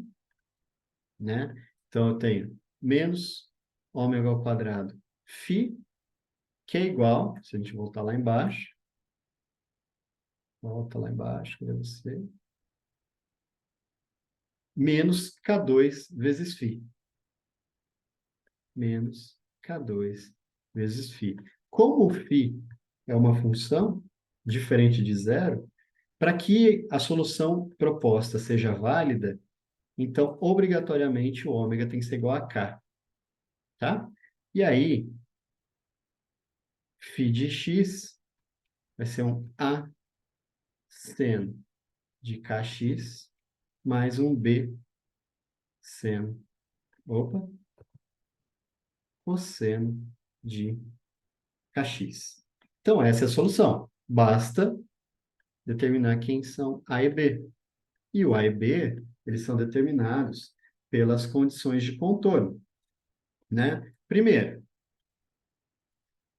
Speaker 1: né? Então, eu tenho menos ômega ao quadrado φ, que é igual, se a gente voltar lá embaixo, volta lá embaixo, cadê você? Menos K2 vezes φ. Menos K2 vezes φ. Como o φ é uma função diferente de zero, para que a solução proposta seja válida, então, obrigatoriamente, o ômega tem que ser igual a K. Tá? E aí, φ de x vai ser um A seno de kx mais um B seno, opa, cosseno de kx. Então, essa é a solução. Basta determinar quem são A e B. E o A e B, eles são determinados pelas condições de contorno, né? Primeiro,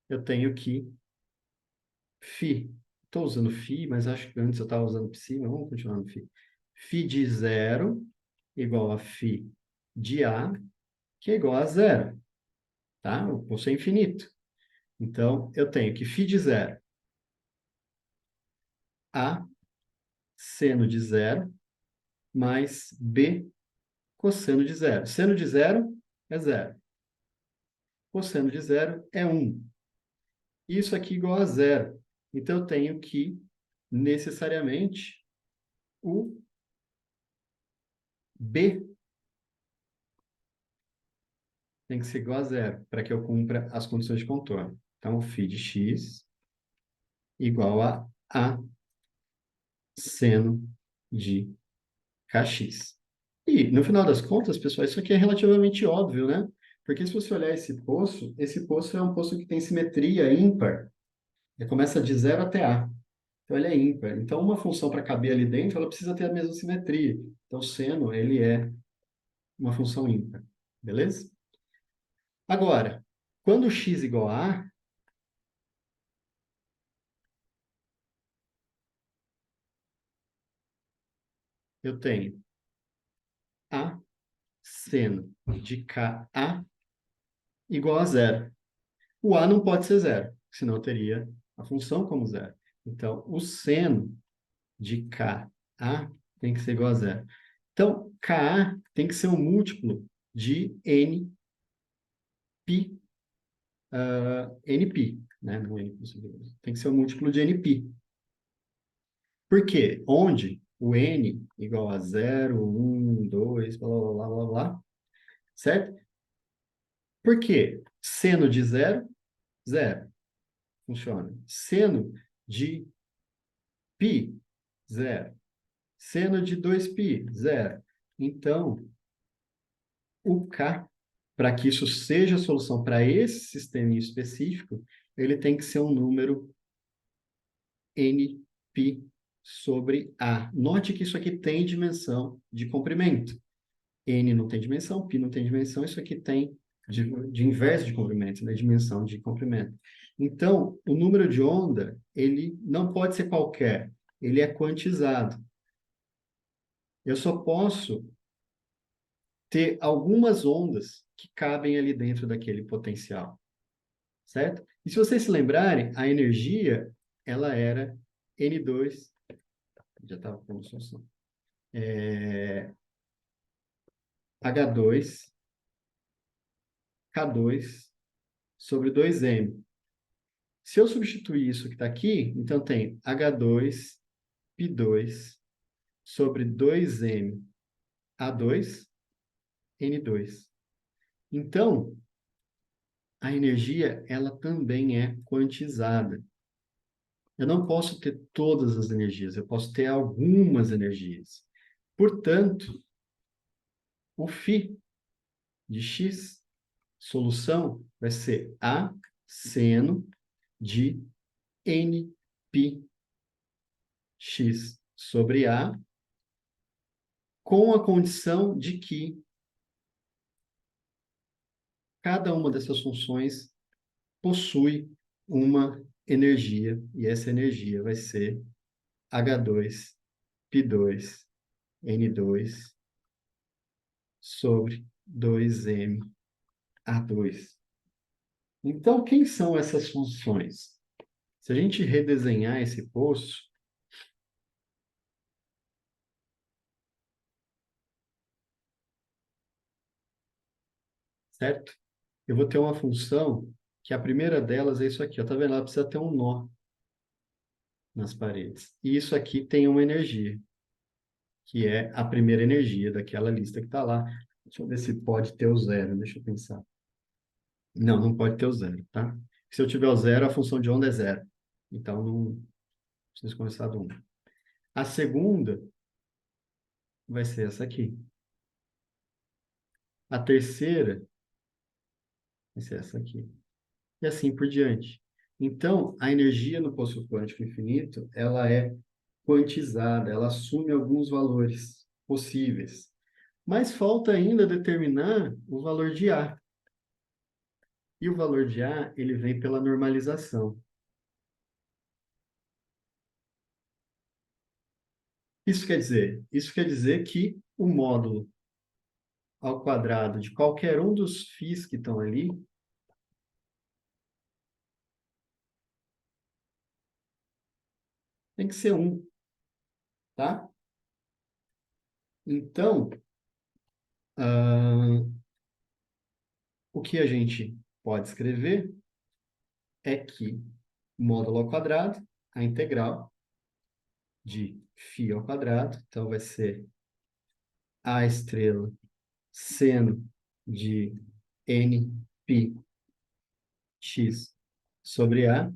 Speaker 1: eu tenho que φ. Estou usando φ, mas acho que antes eu estava usando psi, mas vamos continuar no φ. Φ de zero igual a φ de A, que é igual a zero. Tá? O curso é infinito. Então, eu tenho que φ de zero, A seno de zero, mais B cosseno de zero. Seno de zero é zero. Cosseno de zero é 1. Isso aqui igual a zero. Então, eu tenho que, necessariamente, o B tem que ser igual a zero, para que eu cumpra as condições de contorno. Então, φ de x igual a seno de kx. E, no final das contas, pessoal, isso aqui é relativamente óbvio, né? Porque se você olhar esse poço é um poço que tem simetria ímpar. Ele começa de zero até A. Então, ele é ímpar. Então, uma função para caber ali dentro, ela precisa ter a mesma simetria. Então, o seno, ele é uma função ímpar. Beleza? Agora, quando x igual a A, eu tenho A seno de KA igual a zero. O A não pode ser zero, senão eu teria a função como zero. Então, o seno de KA tem que ser igual a zero. Então, KA tem que ser um múltiplo de NP, NP, né? Não NP, tem que ser um múltiplo de NP. Por quê? Onde o N igual a 0, 1, 2, blá, blá, blá, blá, blá, certo? Por quê? Seno de zero, zero. Funciona. Seno de π, zero. Seno de 2π, zero. Então, o K, para que isso seja a solução para esse sistema específico, ele tem que ser um número NP sobre A. Note que isso aqui tem dimensão de comprimento. N não tem dimensão, π não tem dimensão, isso aqui tem de inverso de comprimento, né? Dimensão de comprimento. Então, o número de onda, ele não pode ser qualquer, ele é quantizado. Eu só posso ter algumas ondas que cabem ali dentro daquele potencial, certo? E se vocês se lembrarem, a energia, ela era N2, já estava como solução, H2, K2 sobre 2M. Se eu substituir isso que está aqui, então tem H2, P2 sobre 2M, A2, N2. Então, a energia, ela também é quantizada. Eu não posso ter todas as energias, eu posso ter algumas energias. Portanto, o φ de x, solução, vai ser A seno de nπx sobre A, com a condição de que cada uma dessas funções possui uma energia, e essa energia vai ser H2, P2, N2 sobre 2M, A2. Então, quem são essas funções? Se a gente redesenhar esse poço, certo? Eu vou ter uma função que a primeira delas é isso aqui. Ó, tá vendo? Ela precisa ter um nó nas paredes. E isso aqui tem uma energia, que é a primeira energia daquela lista que está lá. Deixa eu ver se pode ter o zero. Deixa eu pensar. Não, não pode ter o zero, tá? Se eu tiver o zero, a função de onda é zero. Então, não preciso começar do 1. A segunda vai ser essa aqui. A terceira vai ser essa aqui. E assim por diante. Então, a energia no poço quântico infinito, ela é quantizada, ela assume alguns valores possíveis. Mas falta ainda determinar o valor de A. E o valor de A, ele vem pela normalização. Isso quer dizer? Isso quer dizer que o módulo ao quadrado de qualquer um dos φs que estão ali tem que ser 1, tá? Então, o que a gente pode escrever é que módulo ao quadrado, a integral de φ ao quadrado, então vai ser A estrela seno de nπx sobre A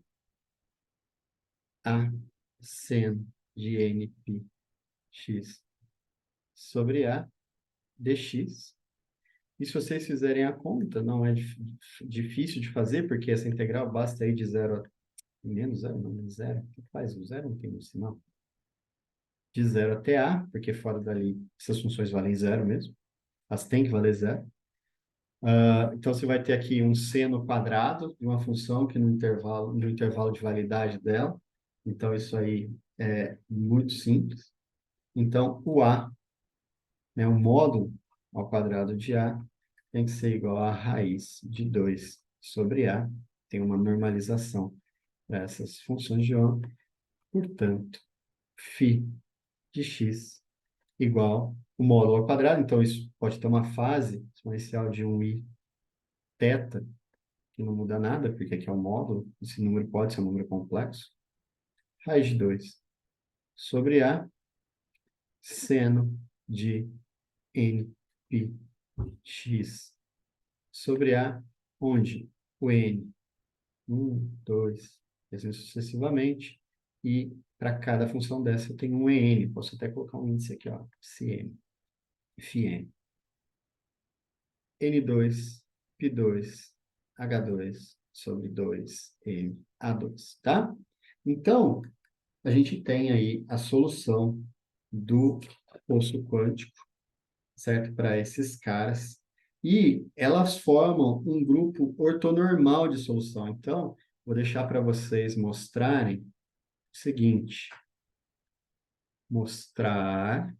Speaker 1: seno de nπx sobre A dx. E se vocês fizerem a conta, não é difícil de fazer, porque essa integral basta ir de zero a menos zero, não, menos zero. O que faz? O zero não tem um sinal. De zero até A, porque fora dali essas funções valem zero mesmo. Elas têm que valer zero. Então, você vai ter aqui um seno quadrado de uma função que no intervalo de validade dela. Então, isso aí é muito simples. Então, o A, né, o módulo ao quadrado de A, tem que ser igual a raiz de 2 sobre A. Tem uma normalização para essas funções de onda. Portanto, φ de x igual o módulo ao quadrado. Então, isso pode ter uma fase exponencial de 1i θ, que não muda nada, porque aqui é um módulo. Esse número pode ser um número complexo. Raiz de 2 sobre A, seno de nπx sobre A, onde o n, 1, 2, assim sucessivamente, e para cada função dessa eu tenho um en. Posso até colocar um índice aqui, ó, Cn, Φn. N2, P2, H2 sobre 2M, A2, tá? Então, a gente tem aí a solução do poço quântico, certo? Para esses caras. E elas formam um grupo ortonormal de solução. Então, vou deixar para vocês mostrarem o seguinte: mostrar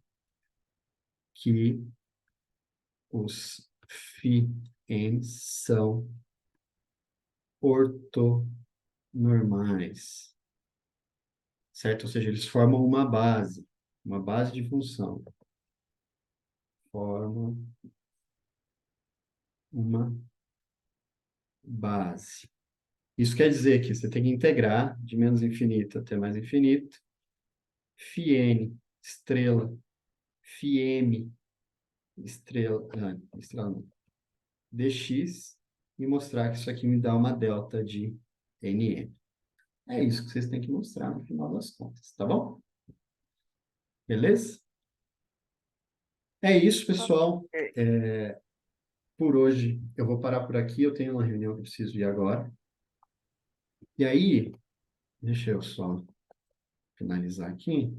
Speaker 1: que os φ-Ns são ortonormais, certo? Ou seja, eles formam uma base de função. Formam uma base. Isso quer dizer que você tem que integrar de menos infinito até mais infinito, φn, estrela, φm, estrela, estrela não, dx, e mostrar que isso aqui me dá uma delta de nm. É isso que vocês têm que mostrar no final das contas, tá bom? Beleza? É isso, pessoal.
Speaker 2: Ok.
Speaker 1: Por hoje eu vou parar por aqui, eu tenho uma reunião que eu preciso ir agora. E aí, deixa eu só finalizar aqui.